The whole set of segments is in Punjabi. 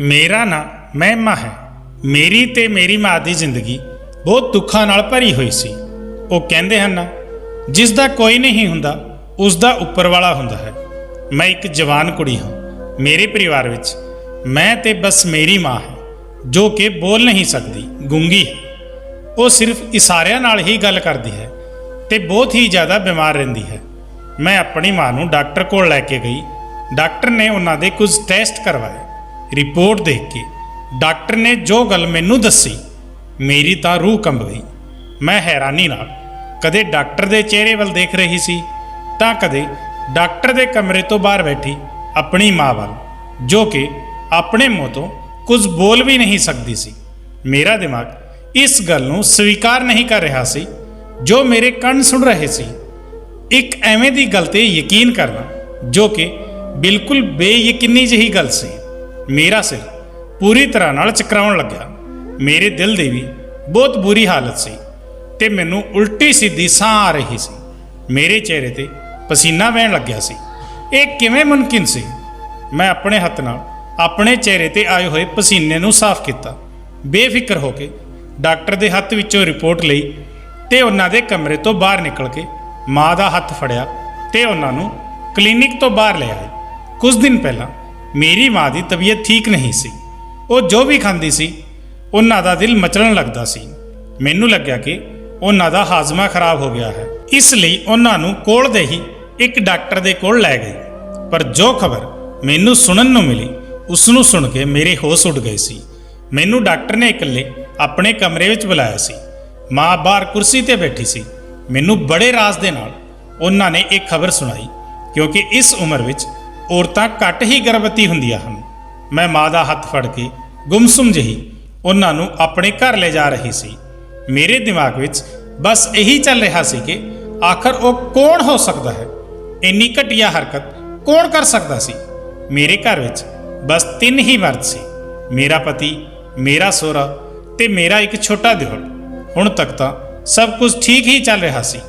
ਮੇਰਾ ਨਾਂ ਮਹਿਮਾ ਹੈ। ਮੇਰੀ ਤੇ ਮੇਰੀ ਮਾਂ ਦੀ ਜ਼ਿੰਦਗੀ ਬਹੁਤ ਦੁੱਖਾਂ ਨਾਲ ਭਰੀ ਹੋਈ ਸੀ। ਉਹ ਕਹਿੰਦੇ ਹਨ, ਜਿਸ ਦਾ ਕੋਈ ਨਹੀਂ ਹੁੰਦਾ ਉਸ ਦਾ ਉੱਪਰ ਵਾਲਾ ਹੁੰਦਾ ਹੈ। ਮੈਂ ਇੱਕ ਜਵਾਨ ਕੁੜੀ ਹਾਂ। ਮੇਰੇ ਪਰਿਵਾਰ ਵਿੱਚ ਮੈਂ ਤੇ ਬਸ ਮੇਰੀ ਮਾਂ ਹੈ, ਜੋ ਕਿ ਬੋਲ ਨਹੀਂ ਸਕਦੀ, ਗੂੰਗੀ ਹੈ। ਉਹ ਸਿਰਫ ਇਸ਼ਾਰਿਆਂ ਨਾਲ ਹੀ ਗੱਲ ਕਰਦੀ ਹੈ ਤੇ ਬਹੁਤ ਹੀ ਜ਼ਿਆਦਾ ਬਿਮਾਰ ਰਹਿੰਦੀ ਹੈ। ਮੈਂ ਆਪਣੀ ਮਾਂ ਨੂੰ ਡਾਕਟਰ ਕੋਲ ਲੈ ਕੇ ਗਈ। ਡਾਕਟਰ ਨੇ ਉਹਨਾਂ ਦੇ ਕੁਝ ਟੈਸਟ ਕਰਵਾਏ। ਰਿਪੋਰਟ ਦੇਖ ਕੇ ਡਾਕਟਰ ਨੇ ਜੋ ਗੱਲ ਮੈਨੂੰ ਦੱਸੀ, ਮੇਰੀ ਤਾਂ ਰੂਹ ਕੰਬ ਗਈ। ਮੈਂ ਹੈਰਾਨੀ ਨਾਲ ਕਦੇ ਡਾਕਟਰ ਦੇ ਚਿਹਰੇ ਵੱਲ ਦੇਖ ਰਹੀ ਸੀ ਤਾਂ ਕਦੇ ਡਾਕਟਰ ਦੇ ਕਮਰੇ ਤੋਂ ਬਾਹਰ ਬੈਠੀ ਆਪਣੀ ਮਾਂ ਵੱਲ, ਜੋ ਕਿ ਆਪਣੇ ਮੂੰਹ ਤੋਂ ਕੁਝ ਬੋਲ ਵੀ ਨਹੀਂ ਸਕਦੀ ਸੀ। ਮੇਰਾ ਦਿਮਾਗ ਇਸ ਗੱਲ ਨੂੰ ਸਵੀਕਾਰ ਨਹੀਂ ਕਰ ਰਿਹਾ ਸੀ ਜੋ ਮੇਰੇ ਕੰਨ ਸੁਣ ਰਹੇ ਸੀ। ਇੱਕ ਐਵੇਂ ਦੀ ਗੱਲ 'ਤੇ ਯਕੀਨ ਕਰਨਾ ਜੋ ਕਿ ਬਿਲਕੁਲ ਬੇਯਕੀਨੀ ਜਿਹੀ ਗੱਲ ਸੀ। ਮੇਰਾ ਸਿਰ ਪੂਰੀ ਤਰ੍ਹਾਂ ਨਾਲ ਚਕਰਾਉਣ ਲੱਗਿਆ। ਮੇਰੇ ਦਿਲ ਦੀ ਵੀ ਬਹੁਤ ਬੁਰੀ ਹਾਲਤ ਸੀ ਤੇ ਮੈਨੂੰ ਉਲਟੀ ਸਿੱਧੀ ਸਾਹ ਆ ਰਹੀ ਸੀ। ਮੇਰੇ ਚਿਹਰੇ ਤੇ ਪਸੀਨਾ ਵਹਿਣ ਲੱਗਿਆ ਸੀ। ਇਹ ਕਿਵੇਂ ਮੁਮਕਿਨ ਸੀ? ਮੈਂ ਆਪਣੇ ਹੱਥ ਨਾਲ ਆਪਣੇ ਚਿਹਰੇ ਤੇ ਆਏ ਹੋਏ ਪਸੀਨੇ ਨੂੰ ਸਾਫ਼ ਕੀਤਾ। ਬੇਫਿਕਰ ਹੋ ਕੇ ਡਾਕਟਰ ਦੇ ਹੱਥ ਵਿੱਚੋਂ ਰਿਪੋਰਟ ਲਈ ਤੇ ਉਹਨਾਂ ਦੇ ਕਮਰੇ ਤੋਂ ਬਾਹਰ ਨਿਕਲ ਕੇ ਮਾਂ ਦਾ ਹੱਥ ਫੜਿਆ ਤੇ ਉਹਨਾਂ ਨੂੰ ਕਲੀਨਿਕ ਤੋਂ ਬਾਹਰ ਲੈ ਆਏ। ਕੁਝ ਦਿਨ ਪਹਿਲਾਂ ਮੇਰੀ ਮਾਂ ਦੀ ਤਬੀਅਤ ਠੀਕ ਨਹੀਂ ਸੀ। ਉਹ ਜੋ ਵੀ ਖਾਂਦੀ ਸੀ ਉਹਨਾਂ ਦਾ ਦਿਲ ਮਚਲਣ ਲੱਗਦਾ ਸੀ। ਮੈਨੂੰ ਲੱਗਿਆ ਕਿ ਉਹਨਾਂ ਦਾ ਹਾਜ਼ਮਾ ਖਰਾਬ ਹੋ ਗਿਆ ਹੈ। ਇਸ ਲਈ ਉਹਨਾਂ ਨੂੰ ਕੋਲ ਦੇ ਹੀ ਇੱਕ ਡਾਕਟਰ ਦੇ ਕੋਲ ਲੈ ਗਏ। ਪਰ ਜੋ ਖਬਰ ਮੈਨੂੰ ਸੁਣਨ ਨੂੰ ਮਿਲੀ, ਉਸ ਨੂੰ ਸੁਣ ਕੇ ਮੇਰੇ ਹੋਸ਼ ਉੱਡ ਗਏ ਸੀ। ਮੈਨੂੰ ਡਾਕਟਰ ਨੇ ਇਕੱਲੇ ਆਪਣੇ ਕਮਰੇ ਵਿੱਚ ਬੁਲਾਇਆ ਸੀ। ਮਾਂ ਬਾਹਰ ਕੁਰਸੀ ਤੇ ਬੈਠੀ ਸੀ। ਮੈਨੂੰ ਬੜੇ ਰਾਜ਼ ਦੇ ਨਾਲ ਉਹਨਾਂ ਨੇ ਇੱਕ ਖਬਰ ਸੁਣਾਈ, ਕਿਉਂਕਿ ਇਸ ਉਮਰ ਵਿੱਚ ਔਰਤਾਂ ਘੱਟ ਹੀ ਗਰਭਵਤੀ ਹੁੰਦੀਆਂ ਹਨ। ਮੈਂ ਮਾਂ ਦਾ ਹੱਥ ਫੜ ਕੇ ਗੁੰਮਸੁੰਮ ਜਿਹੀ ਉਹਨਾਂ ਨੂੰ ਆਪਣੇ ਘਰ ਲੈ ਜਾ ਰਹੀ ਸੀ। ਮੇਰੇ ਦਿਮਾਗ ਵਿੱਚ ਬਸ ਇਹੀ ਚੱਲ ਰਿਹਾ ਸੀ ਕਿ ਆਖਰ ਉਹ ਕੌਣ ਹੋ ਸਕਦਾ ਹੈ? ਇੰਨੀ ਘਟੀਆ ਹਰਕਤ ਕੌਣ ਕਰ ਸਕਦਾ ਸੀ? ਮੇਰੇ ਘਰ ਵਿੱਚ ਬਸ 3 ਹੀ ਮਰਦ ਸੀ, ਮੇਰਾ ਪਤੀ, ਮੇਰਾ ਸਹੁਰਾ ਤੇ ਮੇਰਾ ਇੱਕ ਛੋਟਾ ਦਿਓਰ। ਹੁਣ ਤੱਕ ਤਾਂ ਸਭ ਕੁਝ ਠੀਕ ਹੀ ਚੱਲ ਰਿਹਾ ਸੀ।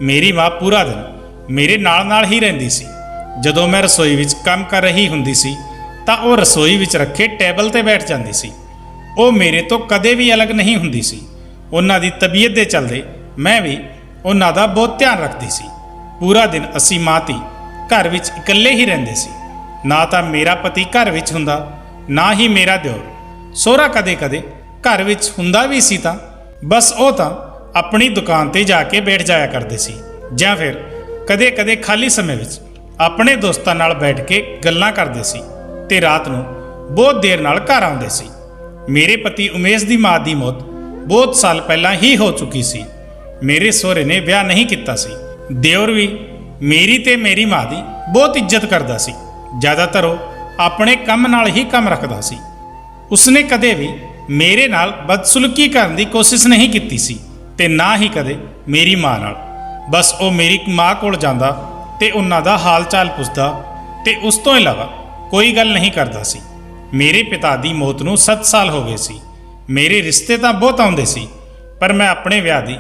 ਮੇਰੀ ਮਾਂ ਪੂਰਾ ਦਿਨ ਮੇਰੇ ਨਾਲ ਹੀ ਰਹਿੰਦੀ ਸੀ। ਜਦੋਂ ਮੈਂ ਰਸੋਈ ਵਿੱਚ ਕੰਮ ਕਰ ਰਹੀ ਹੁੰਦੀ ਸੀ ਤਾਂ ਉਹ ਰਸੋਈ ਵਿੱਚ ਰੱਖੇ ਟੇਬਲ ਤੇ ਬੈਠ ਜਾਂਦੀ ਸੀ। ਉਹ ਮੇਰੇ ਤੋਂ ਕਦੇ ਵੀ ਅਲੱਗ ਨਹੀਂ ਹੁੰਦੀ ਸੀ। ਉਹਨਾਂ ਦੀ ਤਬੀਅਤ ਦੇ ਚੱਲਦੇ ਮੈਂ ਵੀ ਉਹਨਾਂ ਦਾ ਬਹੁਤ ਧਿਆਨ ਰੱਖਦੀ ਸੀ। ਪੂਰਾ ਦਿਨ ਅਸੀਂ ਮਾਂ ਧੀ ਘਰ ਵਿੱਚ ਇਕੱਲੇ ਹੀ ਰਹਿੰਦੇ ਸੀ। ਨਾ ਤਾਂ ਮੇਰਾ ਪਤੀ ਘਰ ਵਿੱਚ ਹੁੰਦਾ, ਨਾ ਹੀ ਮੇਰਾ ਦਿਓਰ। ਸਹੁਰਾ ਕਦੇ-ਕਦੇ ਘਰ ਵਿੱਚ ਹੁੰਦਾ ਵੀ ਸੀ ਤਾਂ ਬਸ ਉਹ ਤਾਂ ਆਪਣੀ ਦੁਕਾਨ ਤੇ ਜਾ ਕੇ ਬੈਠ ਜਾਇਆ ਕਰਦੇ ਸੀ, ਜਾਂ ਫਿਰ ਕਦੇ-ਕਦੇ ਖਾਲੀ ਸਮੇਂ ਵਿੱਚ ਆਪਣੇ ਦੋਸਤਾਂ ਨਾਲ ਬੈਠ ਕੇ ਗੱਲਾਂ ਕਰਦੇ ਸੀ ਤੇ ਰਾਤ ਨੂੰ ਬਹੁਤ ਦੇਰ ਨਾਲ ਘਰ ਆਉਂਦੇ ਸੀ। ਮੇਰੇ ਪਤੀ ਉਮੇਸ਼ ਦੀ ਮਾਂ ਦੀ ਮੌਤ ਬਹੁਤ ਸਾਲ ਪਹਿਲਾਂ ਹੀ ਹੋ ਚੁੱਕੀ ਸੀ। ਮੇਰੇ ਸਹੁਰੇ ਨੇ ਵਿਆਹ ਨਹੀਂ ਕੀਤਾ ਸੀ। ਦਿਓਰ ਵੀ ਮੇਰੀ ਤੇ ਮੇਰੀ ਮਾਂ ਦੀ ਬਹੁਤ ਇੱਜ਼ਤ ਕਰਦਾ ਸੀ। ਜ਼ਿਆਦਾਤਰ ਉਹ ਆਪਣੇ ਕੰਮ ਨਾਲ ਹੀ ਕੰਮ ਰੱਖਦਾ ਸੀ। ਉਸਨੇ ਕਦੇ ਵੀ ਮੇਰੇ ਨਾਲ ਬਦਸਲੂਕੀ ਕਰਨ ਦੀ ਕੋਸ਼ਿਸ਼ ਨਹੀਂ ਕੀਤੀ ਸੀ ਤੇ ਨਾ ਹੀ ਕਦੇ ਮੇਰੀ ਮਾਂ ਨਾਲ। ਬਸ ਉਹ ਮੇਰੀ ਮਾਂ ਕੋਲ ਜਾਂਦਾ ਤੇ ਉਹਨਾਂ ਦਾ ਹਾਲ ਚਾਲ ਪੁੱਛਦਾ ਤੇ ਉਸ ਤੋਂ ਇਲਾਵਾ ਕੋਈ ਗੱਲ ਨਹੀਂ ਕਰਦਾ ਸੀ। ਮੇਰੇ ਪਿਤਾ ਦੀ ਮੌਤ ਨੂੰ 7 ਸਾਲ ਹੋ ਗਏ ਸੀ। ਮੇਰੇ ਰਿਸ਼ਤੇ ਤਾਂ ਬਹੁਤ ਆਉਂਦੇ ਸੀ, ਪਰ ਮੈਂ ਆਪਣੇ ਵਿਆਹ ਦੀ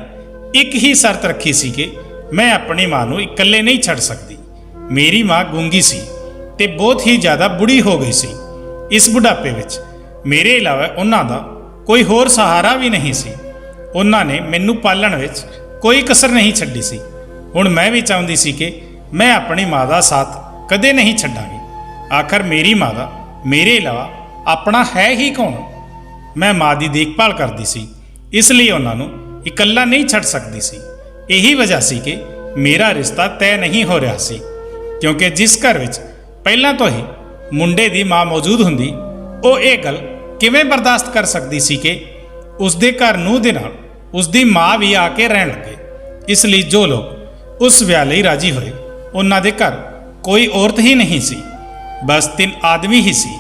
ਇੱਕ ਹੀ ਸ਼ਰਤ ਰੱਖੀ ਸੀ ਕਿ ਮੈਂ ਆਪਣੀ ਮਾਂ ਨੂੰ ਇਕੱਲੇ ਨਹੀਂ ਛੱਡ ਸਕਦੀ। ਮੇਰੀ ਮਾਂ ਗੂੰਗੀ ਸੀ ਤੇ ਬਹੁਤ ਹੀ ਜ਼ਿਆਦਾ ਬੁੜੀ ਹੋ ਗਈ ਸੀ। ਇਸ ਬੁਢਾਪੇ ਵਿੱਚ ਮੇਰੇ ਇਲਾਵਾ ਉਹਨਾਂ ਦਾ ਕੋਈ ਹੋਰ ਸਹਾਰਾ ਵੀ ਨਹੀਂ ਸੀ। ਉਹਨਾਂ ਨੇ ਮੈਨੂੰ ਪਾਲਣ ਵਿੱਚ ਕੋਈ ਕਸਰ ਨਹੀਂ ਛੱਡੀ ਸੀ। ਹੁਣ ਮੈਂ ਵੀ ਚਾਹੁੰਦੀ ਸੀ ਕਿ ਮੈਂ ਆਪਣੀ ਮਾਂ ਦਾ ਸਾਥ ਕਦੇ ਨਹੀਂ ਛੱਡਾਂਗੀ। ਆਖਰ ਮੇਰੀ ਮਾਂ ਦਾ ਮੇਰੇ ਇਲਾਵਾ ਆਪਣਾ ਹੈ ਹੀ ਕੌਣ? ਮੈਂ ਮਾਂ ਦੀ ਦੇਖਭਾਲ ਕਰਦੀ ਸੀ, ਇਸ ਲਈ ਉਹਨਾਂ ਨੂੰ ਇਕੱਲਾ ਨਹੀਂ ਛੱਡ ਸਕਦੀ ਸੀ। ਇਹੀ ਵਜ੍ਹਾ ਸੀ ਕਿ ਮੇਰਾ ਰਿਸ਼ਤਾ ਤੈਅ ਨਹੀਂ ਹੋ ਰਿਹਾ ਸੀ, ਕਿਉਂਕਿ ਜਿਸ ਘਰ ਵਿੱਚ ਪਹਿਲਾਂ ਤੋਂ ਹੀ ਮੁੰਡੇ ਦੀ ਮਾਂ ਮੌਜੂਦ ਹੁੰਦੀ, ਉਹ ਇਹ ਗੱਲ ਕਿਵੇਂ ਬਰਦਾਸ਼ਤ ਕਰ ਸਕਦੀ ਸੀ ਕਿ ਉਸਦੇ ਘਰ ਨੂੰਹ ਦੇ ਨਾਲ ਉਸਦੀ ਮਾਂ ਵੀ ਆ ਕੇ ਰਹਿਣ ਲੱਗੇ। ਇਸ ਲਈ ਜੋ ਲੋਕ ਉਸ ਵਿਆਹ ਲਈ ਰਾਜੀ ਹੋਏ, ਉਹਨਾਂ ਦੇ ਘਰ ਕੋਈ ਔਰਤ ਹੀ ਨਹੀਂ ਸੀ, ਬਸ 3 ਆਦਮੀ ਹੀ ਸੀ।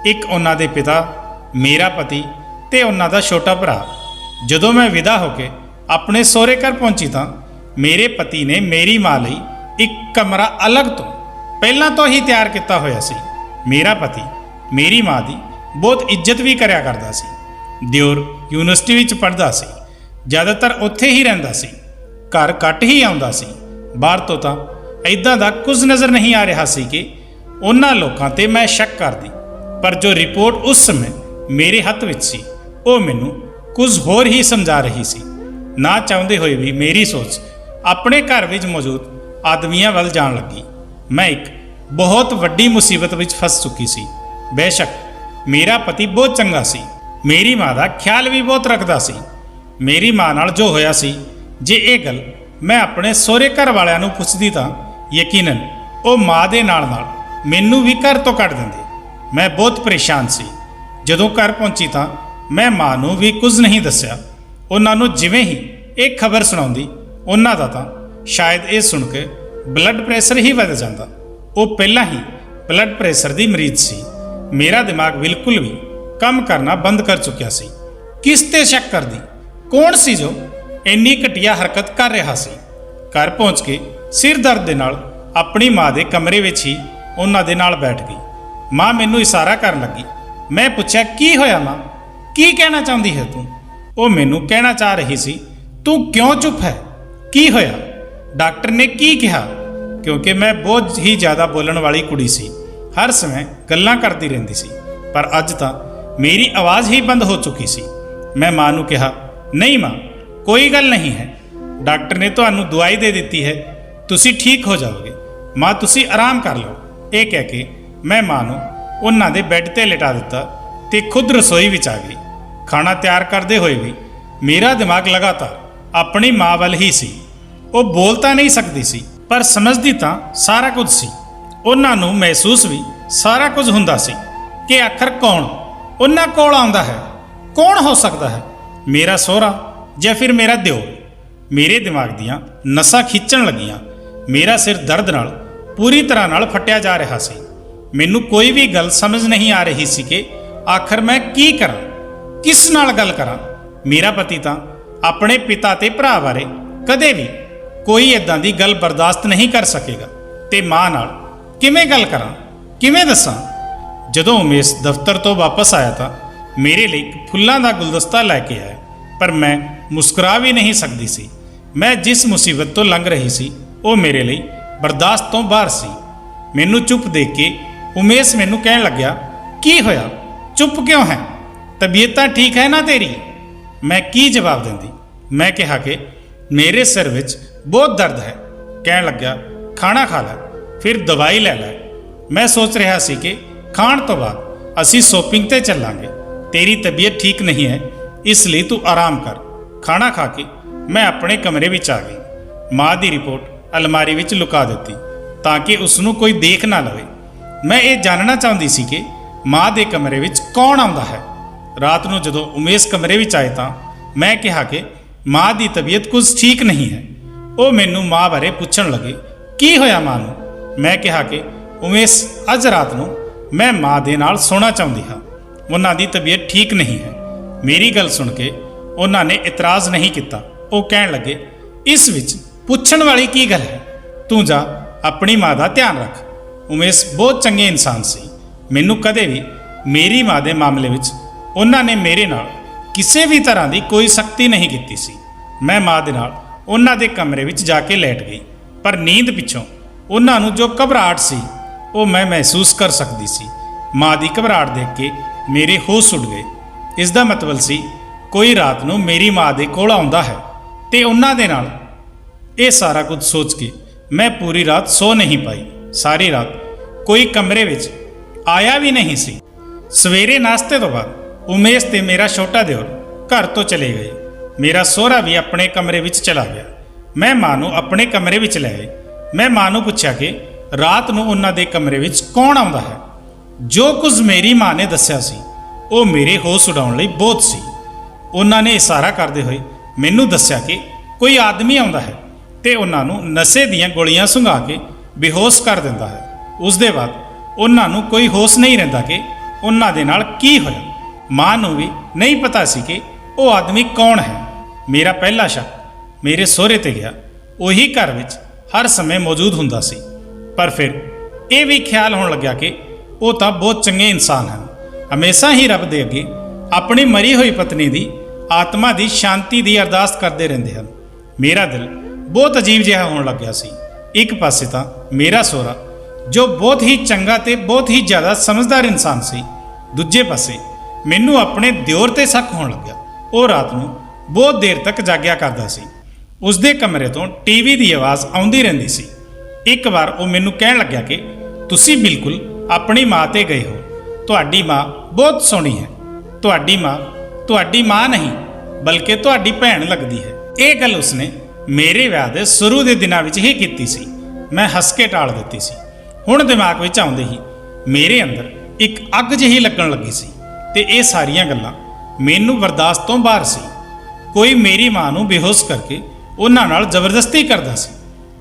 ਇੱਕ ਉਹਨਾਂ ਦੇ ਪਿਤਾ, ਮੇਰਾ ਪਤੀ ਤੇ ਉਹਨਾਂ ਦਾ ਛੋਟਾ ਭਰਾ। ਜਦੋਂ ਮੈਂ ਵਿਦਾ ਹੋ ਕੇ ਆਪਣੇ ਸਹੁਰੇ ਘਰ ਪਹੁੰਚੀ ਤਾਂ ਮੇਰੇ ਪਤੀ ਨੇ ਮੇਰੀ ਮਾਂ ਲਈ ਇੱਕ ਕਮਰਾ ਅਲੱਗ ਤੋਂ ਪਹਿਲਾਂ ਤੋਂ ਹੀ ਤਿਆਰ ਕੀਤਾ ਹੋਇਆ ਸੀ। ਮੇਰਾ ਪਤੀ ਮੇਰੀ ਮਾਂ ਦੀ ਬਹੁਤ ਇੱਜ਼ਤ ਵੀ ਕਰਿਆ ਕਰਦਾ ਸੀ। ਦਿਓਰ ਯੂਨੀਵਰਸਿਟੀ ਵਿੱਚ ਪੜ੍ਹਦਾ ਸੀ, ਜ਼ਿਆਦਾਤਰ ਉੱਥੇ ਹੀ ਰਹਿੰਦਾ ਸੀ, ਘਰ ਘੱਟ ਹੀ ਆਉਂਦਾ ਸੀ। ਬਾਹਰ ਤੋਂ ਤਾਂ ਇੱਦਾਂ ਦਾ ਕੁਝ ਨਜ਼ਰ ਨਹੀਂ ਆ ਰਿਹਾ ਸੀ ਕਿ ਉਹਨਾਂ ਲੋਕਾਂ 'ਤੇ ਮੈਂ ਸ਼ੱਕ ਕਰਦੀ, ਪਰ ਜੋ ਰਿਪੋਰਟ ਉਸ ਸਮੇਂ ਮੇਰੇ ਹੱਥ ਵਿੱਚ ਸੀ ਉਹ ਮੈਨੂੰ ਕੁਝ ਹੋਰ ਹੀ ਸਮਝਾ ਰਹੀ ਸੀ। ਨਾ ਚਾਹੁੰਦੇ ਹੋਏ ਵੀ ਮੇਰੀ ਸੋਚ ਆਪਣੇ ਘਰ ਵਿੱਚ ਮੌਜੂਦ ਆਦਮੀਆਂ ਵੱਲ ਜਾਣ ਲੱਗੀ। ਮੈਂ ਇੱਕ ਬਹੁਤ ਵੱਡੀ ਮੁਸੀਬਤ ਵਿੱਚ ਫਸ ਚੁੱਕੀ ਸੀ। ਬੇਸ਼ੱਕ ਮੇਰਾ ਪਤੀ ਬਹੁਤ ਚੰਗਾ ਸੀ, ਮੇਰੀ ਮਾਂ ਦਾ ਖਿਆਲ ਵੀ ਬਹੁਤ ਰੱਖਦਾ ਸੀ। ਮੇਰੀ ਮਾਂ ਨਾਲ ਜੋ ਹੋਇਆ ਸੀ, ਜੇ ਇਹ ਗੱਲ ਮੈਂ ਆਪਣੇ ਸਹੁਰੇ ਘਰ ਵਾਲਿਆਂ ਨੂੰ ਪੁੱਛਦੀ ਤਾਂ ਯਕੀਨਨ ਉਹ ਮਾਂ ਦੇ ਨਾਲ ਮੈਨੂੰ ਵੀ ਘਰ ਤੋਂ ਕੱਢ ਦਿੰਦੇ। ਮੈਂ ਬਹੁਤ ਪਰੇਸ਼ਾਨ ਸੀ। ਜਦੋਂ ਘਰ ਪਹੁੰਚੀ ਤਾਂ ਮੈਂ ਮਾਂ ਨੂੰ ਵੀ ਕੁਝ ਨਹੀਂ ਦੱਸਿਆ। ਉਹਨਾਂ ਨੂੰ ਜਿਵੇਂ ਹੀ ਇਹ ਖਬਰ ਸੁਣਾਉਂਦੀ, ਉਹਨਾਂ ਦਾ ਤਾਂ ਸ਼ਾਇਦ ਇਹ ਸੁਣ ਕੇ ਬਲੱਡ ਪ੍ਰੈਸ਼ਰ ਹੀ ਵੱਧ ਜਾਂਦਾ। ਉਹ ਪਹਿਲਾਂ ਹੀ ਬਲੱਡ ਪ੍ਰੈਸ਼ਰ ਦੀ ਮਰੀਜ਼ ਸੀ। ਮੇਰਾ ਦਿਮਾਗ ਬਿਲਕੁਲ ਵੀ ਕੰਮ ਕਰਨਾ ਬੰਦ ਕਰ ਚੁੱਕਿਆ ਸੀ। ਕਿਸ ਤੇ ਸ਼ੱਕ ਕਰਦੀ? ਕੌਣ ਸੀ ਜੋ ਇੰਨੀ ਘਟੀਆ ਹਰਕਤ ਕਰ ਰਿਹਾ ਸੀ? ਘਰ ਪਹੁੰਚ ਕੇ ਸਿਰ ਦਰਦ ਦੇ ਨਾਲ ਆਪਣੀ ਮਾਂ ਦੇ ਕਮਰੇ ਵਿੱਚ ਹੀ ਉਹਨਾਂ ਦੇ ਨਾਲ ਬੈਠ ਗਈ। ਮਾਂ ਮੈਨੂੰ ਇਸ਼ਾਰਾ ਕਰਨ ਲੱਗੀ। ਮੈਂ ਪੁੱਛਿਆ, ਕੀ ਹੋਇਆ ਮਾਂ? ਕੀ ਕਹਿਣਾ ਚਾਹੁੰਦੀ ਹੈ ਤੂੰ? ਉਹ ਮੈਨੂੰ ਕਹਿਣਾ ਚਾਹ ਰਹੀ ਸੀ, ਤੂੰ ਕਿਉਂ ਚੁੱਪ ਹੈ? ਕੀ ਹੋਇਆ? ਡਾਕਟਰ ਨੇ ਕੀ ਕਿਹਾ? ਕਿਉਂਕਿ ਮੈਂ ਬਹੁਤ ਹੀ ਜ਼ਿਆਦਾ ਬੋਲਣ ਵਾਲੀ ਕੁੜੀ ਸੀ, ਹਰ ਸਮੇਂ ਗੱਲਾਂ ਕਰਦੀ ਰਹਿੰਦੀ ਸੀ। ਪਰ ਅੱਜ ਤਾਂ ਮੇਰੀ ਆਵਾਜ਼ ਹੀ ਬੰਦ ਹੋ ਚੁੱਕੀ ਸੀ। ਮੈਂ ਮਾਂ ਨੂੰ ਕਿਹਾ, ਨਹੀਂ ਮਾਂ, ਕੋਈ ਗੱਲ ਨਹੀਂ ਹੈ। ਡਾਕਟਰ ਨੇ ਤੁਹਾਨੂੰ ਦਵਾਈ ਦੇ ਦਿੱਤੀ ਹੈ, ਤੁਸੀਂ ਠੀਕ ਹੋ ਜਾਓਗੇ। ਮਾਂ, ਤੁਸੀਂ ਆਰਾਮ ਕਰ ਲਓ। ਇਹ ਕਹਿ ਕੇ ਮੈਂ ਮਾਂ ਨੂੰ ਉਹਨਾਂ ਦੇ ਬੈੱਡ ਤੇ ਲਿਟਾ ਦਿੱਤਾ ਤੇ ਖੁਦ ਰਸੋਈ ਵਿੱਚ ਆ ਗਈ। ਖਾਣਾ ਤਿਆਰ ਕਰਦੇ ਹੋਏ ਵੀ ਮੇਰਾ ਦਿਮਾਗ ਲਗਾਤਾਰ ਆਪਣੀ ਮਾਂ ਵੱਲ ਹੀ ਸੀ। ਉਹ ਬੋਲ ਤਾਂ ਨਹੀਂ ਸਕਦੀ ਸੀ, ਪਰ ਸਮਝਦੀ ਤਾਂ ਸਾਰਾ ਕੁਝ ਸੀ। ਉਹਨਾਂ ਨੂੰ ਮਹਿਸੂਸ ਵੀ ਸਾਰਾ ਕੁਝ ਹੁੰਦਾ ਸੀ ਕਿ ਆਖਰ ਕੌਣ ਉਹਨਾਂ ਕੋਲ ਆਉਂਦਾ ਹੈ। ਕੌਣ ਹੋ ਸਕਦਾ ਹੈ? ਮੇਰਾ ਸਹੁਰਾ ਜਾਂ ਫਿਰ ਮੇਰਾ ਦਿਓ? ਮੇਰੇ ਦਿਮਾਗ ਦੀਆਂ ਨਸਾਂ ਖਿੱਚਣ ਲੱਗੀਆਂ। ਮੇਰਾ ਸਿਰ ਦਰਦ ਨਾਲ ਪੂਰੀ ਤਰ੍ਹਾਂ ਨਾਲ ਫਟਿਆ ਜਾ ਰਿਹਾ ਸੀ। ਮੈਨੂੰ ਕੋਈ ਵੀ ਗੱਲ ਸਮਝ ਨਹੀਂ ਆ ਰਹੀ ਸੀ ਕਿ ਆਖਰ ਮੈਂ ਕੀ ਕਰਾਂ, ਕਿਸ ਨਾਲ ਗੱਲ ਕਰਾਂ। ਮੇਰਾ ਪਤੀ ਤਾਂ ਆਪਣੇ ਪਿਤਾ ਤੇ ਭਰਾ ਬਾਰੇ ਕਦੇ ਵੀ ਕੋਈ ਇਦਾਂ ਦੀ ਗੱਲ ਬਰਦਾਸ਼ਤ ਨਹੀਂ ਕਰ ਸਕੇਗਾ, ਤੇ ਮਾਂ ਨਾਲ ਕਿਵੇਂ ਗੱਲ ਕਰਾਂ, ਕਿਵੇਂ ਦੱਸਾਂ? ਜਦੋਂ ਉਮੇਸ਼ ਦਫ਼ਤਰ ਤੋਂ ਵਾਪਸ ਆਇਆ ਤਾਂ ਮੇਰੇ ਲਈ ਇੱਕ ਫੁੱਲਾਂ ਦਾ ਗੁਲਦਸਤਾ ਲੈ ਕੇ ਆਇਆ, ਪਰ ਮੈਂ ਮੁਸਕਰਾ ਵੀ ਨਹੀਂ ਸਕਦੀ ਸੀ। ਮੈਂ ਜਿਸ ਮੁਸੀਬਤ ਤੋਂ ਲੰਘ ਰਹੀ ਸੀ ਉਹ ਮੇਰੇ ਲਈ ਬਰਦਾਸ਼ਤ ਤੋਂ ਬਾਹਰ ਸੀ। ਮੈਨੂੰ ਚੁੱਪ ਦੇਖ ਕੇ ਉਮੇਸ਼ ਮੈਨੂੰ ਕਹਿਣ ਲੱਗਿਆ, ਕੀ ਹੋਇਆ? ਚੁੱਪ ਕਿਉਂ ਹੈ? ਤਬੀਅਤ ਤਾਂ ਠੀਕ ਹੈ ਨਾ ਤੇਰੀ? ਮੈਂ ਕੀ ਜਵਾਬ ਦਿੰਦੀ? ਮੈਂ ਕਿਹਾ ਕਿ ਮੇਰੇ ਸਿਰ ਵਿੱਚ ਬਹੁਤ ਦਰਦ ਹੈ। ਕਹਿਣ ਲੱਗਾ, ਖਾਣਾ ਖਾ ਲੈ, ਫਿਰ ਦਵਾਈ ਲੈ ਲੈ। ਮੈਂ ਸੋਚ ਰਿਹਾ ਸੀ ਕਿ ਖਾਣ ਤੋਂ ਬਾਅਦ ਅਸੀਂ ਸ਼ੋਪਿੰਗ ਤੇ ਚੱਲਾਂਗੇ। ਤੇਰੀ ਤਬੀਅਤ ਠੀਕ ਨਹੀਂ ਹੈ, ਇਸ ਲਈ ਤੂੰ ਆਰਾਮ ਕਰ। ਖਾਣਾ ਖਾ ਕੇ ਮੈਂ ਆਪਣੇ ਕਮਰੇ ਵਿੱਚ ਆ ਗਈ। ਮਾਂ ਦੀ ਰਿਪੋਰਟ ਅਲਮਾਰੀ ਵਿੱਚ ਲੁਕਾ ਦਿੱਤੀ ਤਾਂ ਕਿ ਉਸ ਨੂੰ ਕੋਈ ਦੇਖ ਨਾ ਲਵੇ। ਮੈਂ ਇਹ ਜਾਣਨਾ ਚਾਹੁੰਦੀ ਸੀ ਕਿ ਮਾਂ ਦੇ ਕਮਰੇ ਵਿੱਚ ਕੌਣ ਆਉਂਦਾ ਹੈ। ਰਾਤ ਨੂੰ ਜਦੋਂ ਉਮੇਸ਼ ਕਮਰੇ ਵਿੱਚ ਆਏ ਤਾਂ ਮੈਂ ਕਿਹਾ ਕਿ ਮਾਂ ਦੀ ਤਬੀਅਤ ਕੁਝ ਠੀਕ ਨਹੀਂ ਹੈ। ਉਹ ਮੈਨੂੰ ਮਾਂ ਬਾਰੇ ਪੁੱਛਣ ਲੱਗੇ, ਕੀ ਹੋਇਆ ਮਾਂ ਨੂੰ? ਮੈਂ ਕਿਹਾ ਕਿ ਉਮੇਸ਼, ਅੱਜ ਰਾਤ ਨੂੰ ਮੈਂ ਮਾਂ ਦੇ ਨਾਲ ਸੌਣਾ ਚਾਹੁੰਦੀ ਹਾਂ। ਉਹਨਾਂ ਦੀ ਤਬੀਅਤ ਠੀਕ ਨਹੀਂ ਹੈ। ਮੇਰੀ ਗੱਲ ਸੁਣ ਕੇ ਉਹਨਾਂ ਨੇ ਇਤਰਾਜ਼ ਨਹੀਂ ਕੀਤਾ। ਉਹ ਕਹਿਣ ਲੱਗੇ, ਇਸ ਵਿੱਚ ਪੁੱਛਣ ਵਾਲੀ ਕੀ ਗੱਲ ਹੈ? ਤੂੰ ਜਾ ਆਪਣੀ ਮਾਂ ਦਾ ਧਿਆਨ ਰੱਖ। ਉਮੇਸ਼ ਬਹੁਤ ਚੰਗੇ ਇਨਸਾਨ ਸੀ। ਮੈਨੂੰ ਕਦੇ ਵੀ ਮੇਰੀ ਮਾਂ ਦੇ ਮਾਮਲੇ ਵਿੱਚ ਉਹਨਾਂ ਨੇ ਮੇਰੇ ਨਾਲ ਕਿਸੇ ਵੀ ਤਰ੍ਹਾਂ ਦੀ ਕੋਈ ਸਖਤੀ ਨਹੀਂ ਕੀਤੀ ਸੀ। ਮੈਂ ਮਾਂ ਦੇ ਨਾਲ ਉਹਨਾਂ ਦੇ ਕਮਰੇ ਵਿੱਚ ਜਾ ਕੇ ਲੇਟ ਗਈ, ਪਰ ਨੀਂਦ ਪਿੱਛੋਂ ਉਹਨਾਂ ਨੂੰ ਜੋ ਘਬਰਾਹਟ ਸੀ ਉਹ ਮੈਂ ਮਹਿਸੂਸ ਕਰ ਸਕਦੀ ਸੀ। ਮਾਂ ਦੀ ਘਬਰਾਹਟ ਦੇਖ ਕੇ ਮੇਰੇ ਹੋਸ਼ ਉੱਡ ਗਏ। ਇਸ ਦਾ ਮਤਲਬ ਸੀ ਕੋਈ ਰਾਤ ਨੂੰ ਮੇਰੀ ਮਾਂ ਦੇ ਕੋਲ ਆਉਂਦਾ ਹੈ ਤੇ ਉਹਨਾਂ ਦੇ ਨਾਲ। ਇਹ ਸਾਰਾ ਕੁਝ ਸੋਚ ਕੇ ਮੈਂ ਪੂਰੀ ਰਾਤ ਸੋ ਨਹੀਂ ਪਾਈ। ਸਾਰੀ ਰਾਤ ਕੋਈ ਕਮਰੇ ਵਿੱਚ ਆਇਆ ਵੀ ਨਹੀਂ ਸੀ। ਸਵੇਰੇ ਨਾਸ਼ਤੇ ਤੋਂ ਬਾਅਦ ਉਮੇਸ਼ ਤੇ ਮੇਰਾ ਛੋਟਾ ਦਿਓਰ ਘਰ ਤੋਂ ਚਲੇ ਗਏ। ਮੇਰਾ ਸਹੁਰਾ ਵੀ ਆਪਣੇ ਕਮਰੇ ਵਿੱਚ ਚਲਾ ਗਿਆ। ਮੈਂ ਮਾਂ ਨੂੰ ਆਪਣੇ ਕਮਰੇ ਵਿੱਚ ਲੈ ਆਈ। ਮੈਂ ਮਾਂ ਨੂੰ ਪੁੱਛਿਆ ਕਿ ਰਾਤ ਨੂੰ ਉਹਨਾਂ ਦੇ ਕਮਰੇ ਵਿੱਚ ਕੌਣ ਆਉਂਦਾ ਹੈ। ਜੋ ਕੁਝ ਮੇਰੀ ਮਾਂ ਨੇ ਦੱਸਿਆ ਸੀ ਉਹ ਮੇਰੇ ਹੋਸ਼ ਉਡਾਉਣ ਲਈ ਬਹੁਤ ਸੀ। ਉਹਨਾਂ ਨੇ ਇਸ਼ਾਰਾ ਕਰਦੇ ਹੋਏ ਮੈਨੂੰ ਦੱਸਿਆ ਕਿ ਕੋਈ ਆਦਮੀ ਆਉਂਦਾ ਹੈ ਤੇ ਉਹਨਾਂ ਨੂੰ ਨਸ਼ੇ ਦੀਆਂ ਗੋਲੀਆਂ ਸੁੰਘਾ ਕੇ ਬੇਹੋਸ਼ ਕਰ ਦਿੰਦਾ ਹੈ। ਉਸ ਦੇ ਬਾਅਦ ਉਹਨਾਂ ਨੂੰ ਕੋਈ ਹੋਸ਼ ਨਹੀਂ ਰਹਿੰਦਾ ਕਿ ਉਹਨਾਂ ਦੇ ਨਾਲ ਕੀ ਹੋਇਆ। ਮਾਂ ਨੂੰ ਵੀ ਨਹੀਂ ਪਤਾ ਸੀ ਕਿ ਉਹ ਆਦਮੀ ਕੌਣ ਹੈ। ਮੇਰਾ ਪਹਿਲਾ ਸ਼ੱਕ ਮੇਰੇ ਸਹੁਰੇ ਤੇ ਗਿਆ। ਉਹੀ ਘਰ ਵਿੱਚ ਹਰ ਸਮੇਂ ਮੌਜੂਦ ਹੁੰਦਾ ਸੀ, ਪਰ ਫਿਰ ਇਹ ਵੀ ਖਿਆਲ ਹੋਣ ਲੱਗਿਆ ਕਿ ਉਹ ਤਾਂ ਬਹੁਤ ਚੰਗੇ ਇਨਸਾਨ ਹਨ। ਹਮੇਸ਼ਾ ਹੀ ਰੱਬ ਦੇ ਅੱਗੇ ਆਪਣੀ ਮਰੀ ਹੋਈ ਪਤਨੀ ਦੀ ਆਤਮਾ ਦੀ ਸ਼ਾਂਤੀ ਦੀ ਅਰਦਾਸ ਕਰਦੇ ਰਹਿੰਦੇ ਹਨ। ਮੇਰਾ ਦਿਲ ਬਹੁਤ ਅਜੀਬ ਜਿਹਾ ਹੋਣ ਲੱਗਿਆ ਸੀ। ਇੱਕ ਪਾਸੇ ਤਾਂ ਮੇਰਾ ਸਹੁਰਾ ਜੋ ਬਹੁਤ ਹੀ ਚੰਗਾ ਤੇ ਬਹੁਤ ਹੀ ਜ਼ਿਆਦਾ ਸਮਝਦਾਰ ਇਨਸਾਨ ਸੀ, ਦੂਜੇ ਪਾਸੇ ਮੈਨੂੰ ਆਪਣੇ ਦਿਓਰ ਤੇ ਸ਼ੱਕ ਹੋਣ ਲੱਗਿਆ। ਉਹ ਰਾਤ ਨੂੰ ਬਹੁਤ ਦੇਰ ਤੱਕ ਜਾਗਿਆ ਕਰਦਾ ਸੀ। ਉਸਦੇ ਕਮਰੇ ਤੋਂ ਟੀਵੀ ਦੀ ਆਵਾਜ਼ ਆਉਂਦੀ ਰਹਿੰਦੀ ਸੀ। ਇੱਕ ਵਾਰ ਉਹ ਮੈਨੂੰ ਕਹਿਣ ਲੱਗਿਆ ਕਿ ਤੁਸੀਂ ਬਿਲਕੁਲ ਆਪਣੀ ਮਾਂ ਤੇ ਗਏ ਹੋ। ਤੁਹਾਡੀ ਮਾਂ ਬਹੁਤ ਸੋਹਣੀ ਹੈ। ਤੁਹਾਡੀ ਮਾਂ ਨਹੀਂ ਬਲਕਿ ਤੁਹਾਡੀ ਭੈਣ ਲੱਗਦੀ ਹੈ। ਇਹ ਗੱਲ ਉਸਨੇ ਮੇਰੇ ਵਿਆਹ ਦੇ ਸ਼ੁਰੂ ਦੇ ਦਿਨਾਂ ਵਿੱਚ ਹੀ ਕੀਤੀ ਸੀ। ਮੈਂ ਹੱਸ ਕੇ ਟਾਲ ਦਿੱਤੀ ਸੀ। ਹੁਣ ਦਿਮਾਗ ਵਿੱਚ ਆਉਂਦੇ ਹੀ ਮੇਰੇ ਅੰਦਰ ਇੱਕ ਅੱਗ ਜਿਹੀ ਲੱਗਣ ਲੱਗੀ ਸੀ ਤੇ ਇਹ ਸਾਰੀਆਂ ਗੱਲਾਂ ਮੈਨੂੰ ਬਰਦਾਸ਼ਤ ਤੋਂ ਬਾਹਰ ਸੀ। ਕੋਈ ਮੇਰੀ ਮਾਂ ਨੂੰ ਬੇਹੋਸ਼ ਕਰਕੇ ਉਹਨਾਂ ਨਾਲ ਜ਼ਬਰਦਸਤੀ ਕਰਦਾ ਸੀ।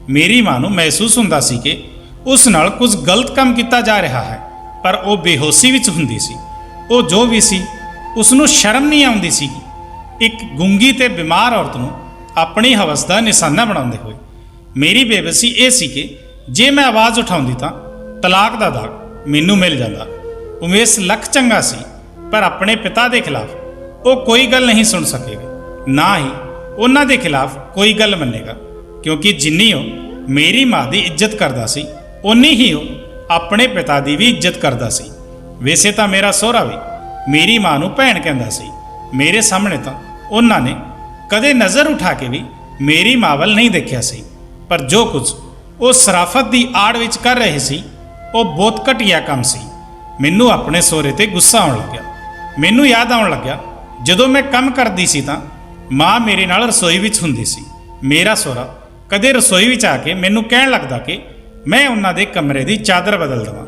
ਮੇਰੀ ਮਾਂ ਨੂੰ ਮਹਿਸੂਸ ਹੁੰਦਾ ਸੀ ਕਿ ਉਸ ਨਾਲ ਕੁਝ ਗਲਤ ਕੰਮ ਕੀਤਾ ਜਾ ਰਿਹਾ ਹੈ, ਪਰ ਉਹ ਬੇਹੋਸ਼ੀ ਵਿੱਚ ਹੁੰਦੀ ਸੀ। ਉਹ ਜੋ ਵੀ ਸੀ ਉਸ ਨੂੰ ਸ਼ਰਮ ਨਹੀਂ ਆਉਂਦੀ ਸੀ। ਇੱਕ ਗੂੰਗੀ ਤੇ ਬਿਮਾਰ ਔਰਤ ਨੂੰ ਆਪਣੀ ਹਵਸ ਦਾ ਨਿਸ਼ਾਨਾ ਬਣਾਉਂਦੇ ਹੋਏ ਮੇਰੀ ਬੇਬਸੀ ਇਹ ਸੀ ਕਿ ਜੇ ਮੈਂ ਆਵਾਜ਼ ਉਠਾਉਂਦੀ ਤਾਂ ਤਲਾਕ ਦਾ ਦਾਗ ਮੈਨੂੰ ਮਿਲ ਜਾਂਦਾ। ਉਮੇਸ਼ ਲੱਖ ਚੰਗਾ ਸੀ, ਪਰ ਆਪਣੇ ਪਿਤਾ ਦੇ ਖਿਲਾਫ ਉਹ ਕੋਈ ਗੱਲ ਨਹੀਂ ਸੁਣ ਸਕੇਗਾ, ਨਾ ਹੀ ਉਹਨਾਂ ਦੇ ਖਿਲਾਫ ਕੋਈ ਗੱਲ ਮੰਨੇਗਾ, ਕਿਉਂਕਿ ਜਿੰਨੀ ਉਹ ਮੇਰੀ ਮਾਂ ਦੀ ਇੱਜ਼ਤ ਕਰਦਾ ਸੀ ਓਨੀ ਹੀ ਉਹ ਆਪਣੇ ਪਿਤਾ ਦੀ ਵੀ ਇੱਜ਼ਤ ਕਰਦਾ ਸੀ। ਵੈਸੇ ਤਾਂ ਮੇਰਾ ਸਹੁਰਾ ਵੀ ਮੇਰੀ ਮਾਂ ਨੂੰ ਭੈਣ ਕਹਿੰਦਾ ਸੀ। ਮੇਰੇ ਸਾਹਮਣੇ ਤਾਂ ਉਹਨਾਂ ਨੇ ਕਦੇ ਨਜ਼ਰ ਉਠਾ ਕੇ ਵੀ ਮੇਰੀ ਮਾਂ ਵੱਲ ਨਹੀਂ ਦੇਖਿਆ ਸੀ, ਪਰ ਜੋ ਕੁਝ ਉਹ ਸਰਾਫਤ ਦੀ ਆੜ ਵਿੱਚ ਕਰ ਰਹੇ ਸੀ ਉਹ ਬਹੁਤ ਘਟੀਆ ਕੰਮ ਸੀ। ਮੈਨੂੰ ਆਪਣੇ ਸਹੁਰੇ ਤੇ ਗੁੱਸਾ ਆਉਣ ਲੱਗਿਆ। ਮੈਨੂੰ ਯਾਦ ਆਉਣ ਲੱਗਿਆ ਜਦੋਂ ਮੈਂ ਕੰਮ ਕਰਦੀ ਸੀ ਤਾਂ ਮਾਂ ਮੇਰੇ ਨਾਲ ਰਸੋਈ ਵਿੱਚ ਹੁੰਦੀ ਸੀ। ਮੇਰਾ ਸਹੁਰਾ ਕਦੇ ਰਸੋਈ ਵਿੱਚ ਆ ਕੇ ਮੈਨੂੰ ਕਹਿਣ ਲੱਗਦਾ ਕਿ ਮੈਂ ਉਹਨਾਂ ਦੇ ਕਮਰੇ ਦੀ ਚਾਦਰ ਬਦਲ ਦੇਵਾਂ।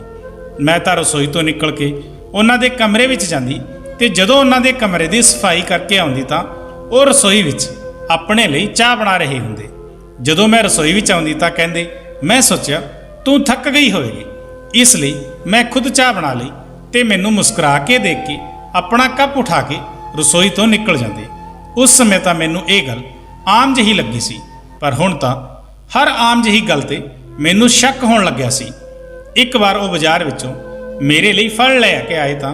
ਮੈਂ ਤਾਂ ਰਸੋਈ ਤੋਂ ਨਿਕਲ ਕੇ ਉਹਨਾਂ ਦੇ ਕਮਰੇ ਵਿੱਚ ਜਾਂਦੀ ਤੇ ਜਦੋਂ ਉਹਨਾਂ ਦੇ ਕਮਰੇ ਦੀ ਸਫਾਈ ਕਰਕੇ ਆਉਂਦੀ ਤਾਂ ਉਹ ਰਸੋਈ ਵਿੱਚ ਆਪਣੇ ਲਈ ਚਾਹ ਬਣਾ ਰਹੇ ਹੁੰਦੇ। ਜਦੋਂ ਮੈਂ ਰਸੋਈ ਵਿੱਚ ਆਉਂਦੀ ਤਾਂ ਕਹਿੰਦੇ, ਮੈਂ ਸੋਚਿਆ ਤੂੰ ਥੱਕ ਗਈ ਹੋਵੇਗੀ, ਇਸ ਲਈ ਮੈਂ ਖੁਦ ਚਾਹ ਬਣਾ ਲਈ, ਤੇ ਮੈਨੂੰ ਮੁਸਕਰਾ ਕੇ ਦੇਖ ਕੇ ਆਪਣਾ ਕੱਪ ਉਠਾ ਕੇ ਰਸੋਈ ਤੋਂ ਨਿਕਲ ਜਾਂਦੇ। ਉਸ ਸਮੇਂ ਤਾਂ ਮੈਨੂੰ ਇਹ ਗੱਲ ਆਮ ਜਿਹੀ ਲੱਗੀ ਸੀ, ਪਰ ਹੁਣ ਤਾਂ ਹਰ ਆਮ ਜਿਹੀ ਗੱਲ ਤੇ ਮੈਨੂੰ ਸ਼ੱਕ ਹੋਣ ਲੱਗਿਆ ਸੀ। ਇੱਕ ਵਾਰ ਉਹ ਬਾਜ਼ਾਰ ਵਿੱਚੋਂ ਮੇਰੇ ਲਈ ਫਲ ਲੈ ਕੇ ਆਏ ਤਾਂ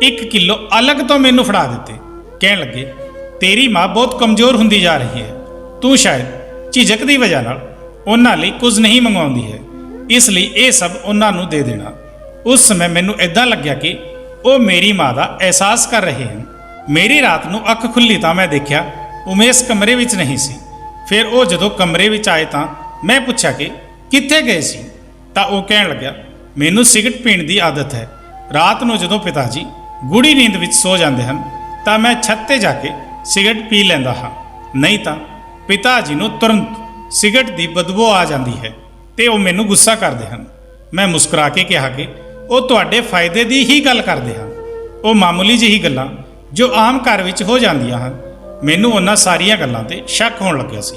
1 ਕਿਲੋ ਅਲੱਗ ਤੋਂ ਮੈਨੂੰ ਫੜਾ ਦਿੱਤੇ। ਕਹਿਣ ਲੱਗੇ, ਤੇਰੀ ਮਾਂ ਬਹੁਤ ਕਮਜ਼ੋਰ ਹੁੰਦੀ ਜਾ ਰਹੀ ਹੈ, ਤੂੰ ਸ਼ਾਇਦ ਝਿਜਕ ਦੀ ਵਜ੍ਹਾ ਨਾਲ ਉਹਨਾਂ ਲਈ ਕੁਝ ਨਹੀਂ ਮੰਗਵਾਉਂਦੀ ਹੈ, ਇਸ ਲਈ ਇਹ ਸਭ ਉਹਨਾਂ ਨੂੰ ਦੇ ਦੇਣਾ। ਉਸ ਸਮੇਂ ਮੈਨੂੰ ਇਦਾਂ ਲੱਗਿਆ ਕਿ ਉਹ ਮੇਰੀ ਮਾਂ ਦਾ ਅਹਿਸਾਸ ਕਰ ਰਹੇ ਹਨ। ਮੇਰੀ ਰਾਤ ਨੂੰ ਅੱਖ ਖੁੱਲੀ ਤਾਂ ਮੈਂ ਦੇਖਿਆ ਉਮੇਸ਼ ਕਮਰੇ ਵਿੱਚ ਨਹੀਂ ਸੀ। ਫਿਰ ਉਹ ਜਦੋਂ ਕਮਰੇ ਵਿੱਚ ਆਏ ਤਾਂ ਮੈਂ ਪੁੱਛਿਆ ਕਿ ਕਿੱਥੇ ਗਏ ਸੀ, ਤਾਂ ਉਹ ਕਹਿਣ ਲੱਗਿਆ, ਮੈਨੂੰ ਸਿਗਰਟ ਪੀਣ ਦੀ ਆਦਤ ਹੈ। ਰਾਤ ਨੂੰ ਜਦੋਂ ਪਿਤਾ ਜੀ ਗੂੜੀ ਨੀਂਦ ਵਿੱਚ ਸੋ ਜਾਂਦੇ ਹਨ ਤਾਂ ਮੈਂ ਛੱਤ ਤੇ ਜਾ ਕੇ ਸਿਗਰਟ ਪੀ ਲੈਂਦਾ ਹਾਂ, ਨਹੀਂ ਤਾਂ ਪਿਤਾ ਜੀ ਨੂੰ ਤੁਰੰਤ ਸਿਗਰਟ ਦੀ ਬਦਬੂ ਆ ਜਾਂਦੀ ਹੈ ਤੇ ਉਹ ਮੈਨੂੰ ਗੁੱਸਾ ਕਰਦੇ ਹਨ। ਮੈਂ ਮੁਸਕਰਾ ਕੇ ਕਿਹਾ ਕਿ ਉਹ ਤੁਹਾਡੇ ਫਾਇਦੇ ਦੀ ਹੀ ਗੱਲ ਕਰਦੇ ਹਨ। ਉਹ ਮਾਮੂਲੀ ਜਿਹੀ ਗੱਲਾਂ ਜੋ ਆਮ ਘਰ ਵਿੱਚ ਹੋ ਜਾਂਦੀਆਂ ਹਨ। ਮੈਨੂੰ ਉਹਨਾਂ ਸਾਰੀਆਂ ਗੱਲਾਂ ਤੇ ਸ਼ੱਕ ਹੋਣ ਲੱਗਿਆ ਸੀ।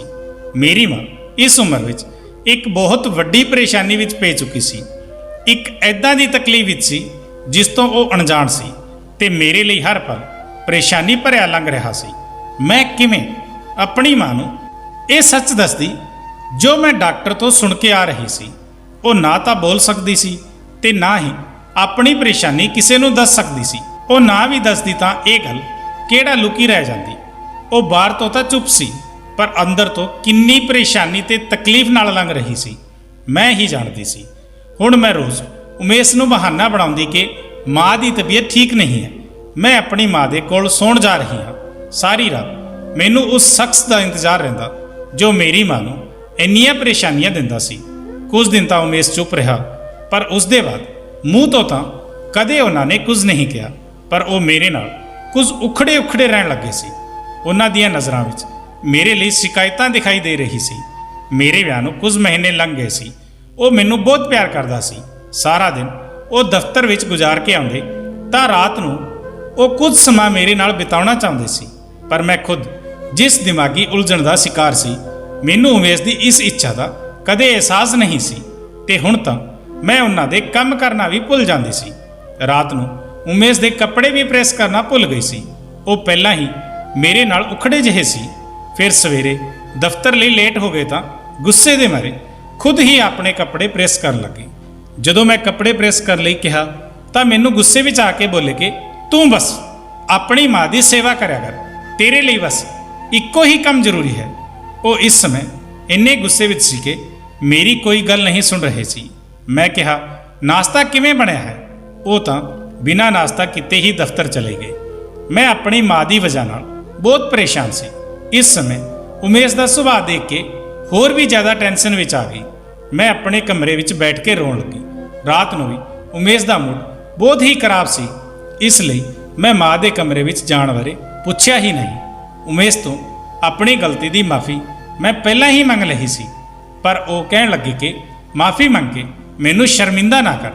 ਮੇਰੀ ਮਾਂ ਇਸ ਉਮਰ ਵਿੱਚ ਇੱਕ ਬਹੁਤ ਵੱਡੀ ਪਰੇਸ਼ਾਨੀ ਵਿੱਚ ਪੈ ਚੁੱਕੀ ਸੀ। ਇੱਕ ਐਦਾਂ ਦੀ ਤਕਲੀਫ ਵਿੱਚ ਸੀ ਜਿਸ ਤੋਂ ਉਹ ਅਣਜਾਣ ਸੀ ਤੇ ਮੇਰੇ ਲਈ ਹਰ ਪਲ ਪਰੇਸ਼ਾਨੀ ਭਰਿਆ ਲੰਘ ਰਿਹਾ ਸੀ। ਮੈਂ ਕਿਵੇਂ ਆਪਣੀ ਮਾਂ ਨੂੰ ਇਹ ਸੱਚ ਦੱਸਦੀ ਜੋ ਮੈਂ ਡਾਕਟਰ ਤੋਂ ਸੁਣ ਕੇ ਆ ਰਹੀ ਸੀ। ਉਹ ਨਾ ਤਾਂ ਬੋਲ ਸਕਦੀ ਸੀ ਤੇ ਨਾ ਹੀ ਆਪਣੀ ਪਰੇਸ਼ਾਨੀ ਕਿਸੇ ਨੂੰ ਦੱਸ ਸਕਦੀ ਸੀ। ਉਹ ਨਾ ਵੀ ਦੱਸਦੀ ਤਾਂ ਇਹ ਗੱਲ ਕਿਹੜਾ ਲੁਕੀ ਰਹਿ ਜਾਂਦੀ। ਉਹ ਬਾਹਰ ਤੋਂ ਤਾਂ ਚੁੱਪ ਸੀ, ਪਰ ਅੰਦਰ ਤੋਂ ਕਿੰਨੀ ਪਰੇਸ਼ਾਨੀ ਤੇ ਤਕਲੀਫ ਨਾਲ ਲੰਘ ਰਹੀ ਸੀ ਮੈਂ ਹੀ ਜਾਣਦੀ ਸੀ। ਹੁਣ ਮੈਂ ਰੋਜ਼ ਉਮੇਸ਼ ਨੂੰ ਬਹਾਨਾ ਬਣਾਉਂਦੀ ਕਿ ਮਾਂ ਦੀ ਤਬੀਅਤ ਠੀਕ ਨਹੀਂ ਹੈ, ਮੈਂ ਆਪਣੀ ਮਾਂ ਦੇ ਕੋਲ ਸੌਣ ਜਾ ਰਹੀ ਹਾਂ। ਸਾਰੀ ਰਾਤ ਮੈਨੂੰ ਉਸ ਸ਼ਖਸ ਦਾ ਇੰਤਜ਼ਾਰ ਰਹਿੰਦਾ ਜੋ ਮੇਰੀ ਮਾਂ ਨੂੰ ਇੰਨੀਆਂ ਪਰੇਸ਼ਾਨੀਆਂ ਦਿੰਦਾ ਸੀ। ਕੁਝ ਦਿਨ ਤਾਂ ਉਮੇਸ਼ ਚੁੱਪ ਰਿਹਾ, ਪਰ ਉਸ ਦੇ ਬਾਅਦ ਮੂੰਹ ਤੋਂ ਤਾਂ ਕਦੇ ਉਹਨਾਂ ਨੇ ਕੁਝ ਨਹੀਂ ਕਿਹਾ, ਪਰ ਉਹ ਮੇਰੇ ਨਾਲ ਕੁਝ ਉਖੜੇ ਰਹਿਣ ਲੱਗੇ ਸੀ। ਉਹਨਾਂ ਦੀਆਂ ਨਜ਼ਰਾਂ ਵਿੱਚ ਮੇਰੇ ਲਈ ਸ਼ਿਕਾਇਤਾਂ ਦਿਖਾਈ ਦੇ ਰਹੀ ਸੀ। ਮੇਰੇ ਵਿਆਹ ਨੂੰ ਕੁਝ ਮਹੀਨੇ ਲੰਘ ਗਏ ਸੀ। ਉਹ ਮੈਨੂੰ ਬਹੁਤ ਪਿਆਰ ਕਰਦਾ ਸੀ। ਸਾਰਾ ਦਿਨ ਉਹ ਦਫ਼ਤਰ ਵਿੱਚ ਗੁਜ਼ਾਰ ਕੇ ਆਉਂਦੇ ਤਾਂ ਰਾਤ ਨੂੰ ਉਹ ਕੁਝ ਸਮਾਂ ਮੇਰੇ ਨਾਲ ਬਿਤਾਉਣਾ ਚਾਹੁੰਦੇ ਸੀ, ਪਰ ਮੈਂ ਖੁਦ ਜਿਸ ਦਿਮਾਗੀ ਉਲਝਣ ਦਾ ਸ਼ਿਕਾਰ ਸੀ, ਮੈਨੂੰ ਉਮੇਸ਼ ਦੀ ਇਸ ਇੱਛਾ ਦਾ ਕਦੇ ਅਹਿਸਾਸ ਨਹੀਂ ਸੀ ਤੇ ਹੁਣ ਤਾਂ ਮੈਂ ਉਹਨਾਂ ਦੇ ਕੰਮ ਕਰਨਾ ਵੀ ਭੁੱਲ ਜਾਂਦੀ ਸੀ। ਰਾਤ ਨੂੰ ਉਮੇਸ਼ ਦੇ ਕੱਪੜੇ ਵੀ ਪ੍ਰੈਸ ਕਰਨਾ ਭੁੱਲ ਗਈ ਸੀ। ਉਹ ਪਹਿਲਾਂ ਹੀ ਮੇਰੇ ਨਾਲ ਉਖੜੇ ਜਿਹੇ ਸੀ। ਫਿਰ ਸਵੇਰੇ ਦਫ਼ਤਰ ਲਈ ਲੇਟ ਹੋ ਗਏ ਤਾਂ ਗੁੱਸੇ ਦੇ ਮਾਰੇ ਖੁਦ ਹੀ ਆਪਣੇ ਕੱਪੜੇ ਪ੍ਰੈਸ ਕਰਨ ਲੱਗੀ। ਜਦੋਂ ਮੈਂ ਕੱਪੜੇ ਪ੍ਰੈਸ ਕਰਨ ਲਈ ਕਿਹਾ ਤਾਂ ਮੈਨੂੰ ਗੁੱਸੇ ਵਿੱਚ ਆ ਕੇ ਬੋਲੇ ਕਿ ਤੂੰ ਬਸ ਆਪਣੀ ਮਾਂ ਦੀ ਸੇਵਾ ਕਰਿਆ ਕਰ, ਤੇਰੇ ਲਈ ਬਸ ਇੱਕੋ ਹੀ ਕੰਮ ਜ਼ਰੂਰੀ ਹੈ। ਉਹ ਇਸ ਸਮੇਂ ਇੰਨੇ ਗੁੱਸੇ ਵਿੱਚ ਸੀ ਕਿ ਮੇਰੀ ਕੋਈ ਗੱਲ ਨਹੀਂ ਸੁਣ ਰਹੇ ਸੀ। ਮੈਂ ਕਿਹਾ, ਨਾਸ਼ਤਾ ਕਿਵੇਂ ਬਣਿਆ ਹੈ? ਉਹ ਤਾਂ ਬਿਨਾਂ ਨਾਸ਼ਤਾ ਕੀਤੇ ਹੀ ਦਫ਼ਤਰ ਚਲੇ ਗਏ। ਮੈਂ ਆਪਣੀ ਮਾਂ ਦੀ ਵਜ੍ਹਾ ਨਾਲ ਬਹੁਤ ਪਰੇਸ਼ਾਨ ਸੀ। ਇਸ ਸਮੇਂ ਉਮੇਸ਼ ਦਾ ਸੁਭਾਅ ਦੇਖ ਕੇ ਹੋਰ ਵੀ ਜ਼ਿਆਦਾ ਟੈਨਸ਼ਨ ਵਿੱਚ ਆ ਗਈ। ਮੈਂ ਆਪਣੇ ਕਮਰੇ ਵਿੱਚ ਬੈਠ ਕੇ ਰੋਣ ਲੱਗੀ। ਰਾਤ ਨੂੰ ਵੀ ਉਮੇਸ਼ ਦਾ ਮੂਡ ਬਹੁਤ ਹੀ ਖਰਾਬ ਸੀ, ਇਸ ਲਈ ਮੈਂ ਮਾਂ ਦੇ ਕਮਰੇ ਵਿੱਚ ਜਾਣ ਬਾਰੇ ਪੁੱਛਿਆ ਹੀ ਨਹੀਂ। ਉਮੇਸ਼ ਤੋਂ ਆਪਣੀ ਗਲਤੀ ਦੀ ਮਾਫੀ ਮੈਂ ਪਹਿਲਾਂ ਹੀ ਮੰਗ ਲਈ ਸੀ, ਪਰ ਉਹ ਕਹਿਣ ਲੱਗੀ ਕਿ ਮਾਫੀ ਮੰਗ ਕੇ ਮੈਨੂੰ ਸ਼ਰਮਿੰਦਾ ਨਾ ਕਰ।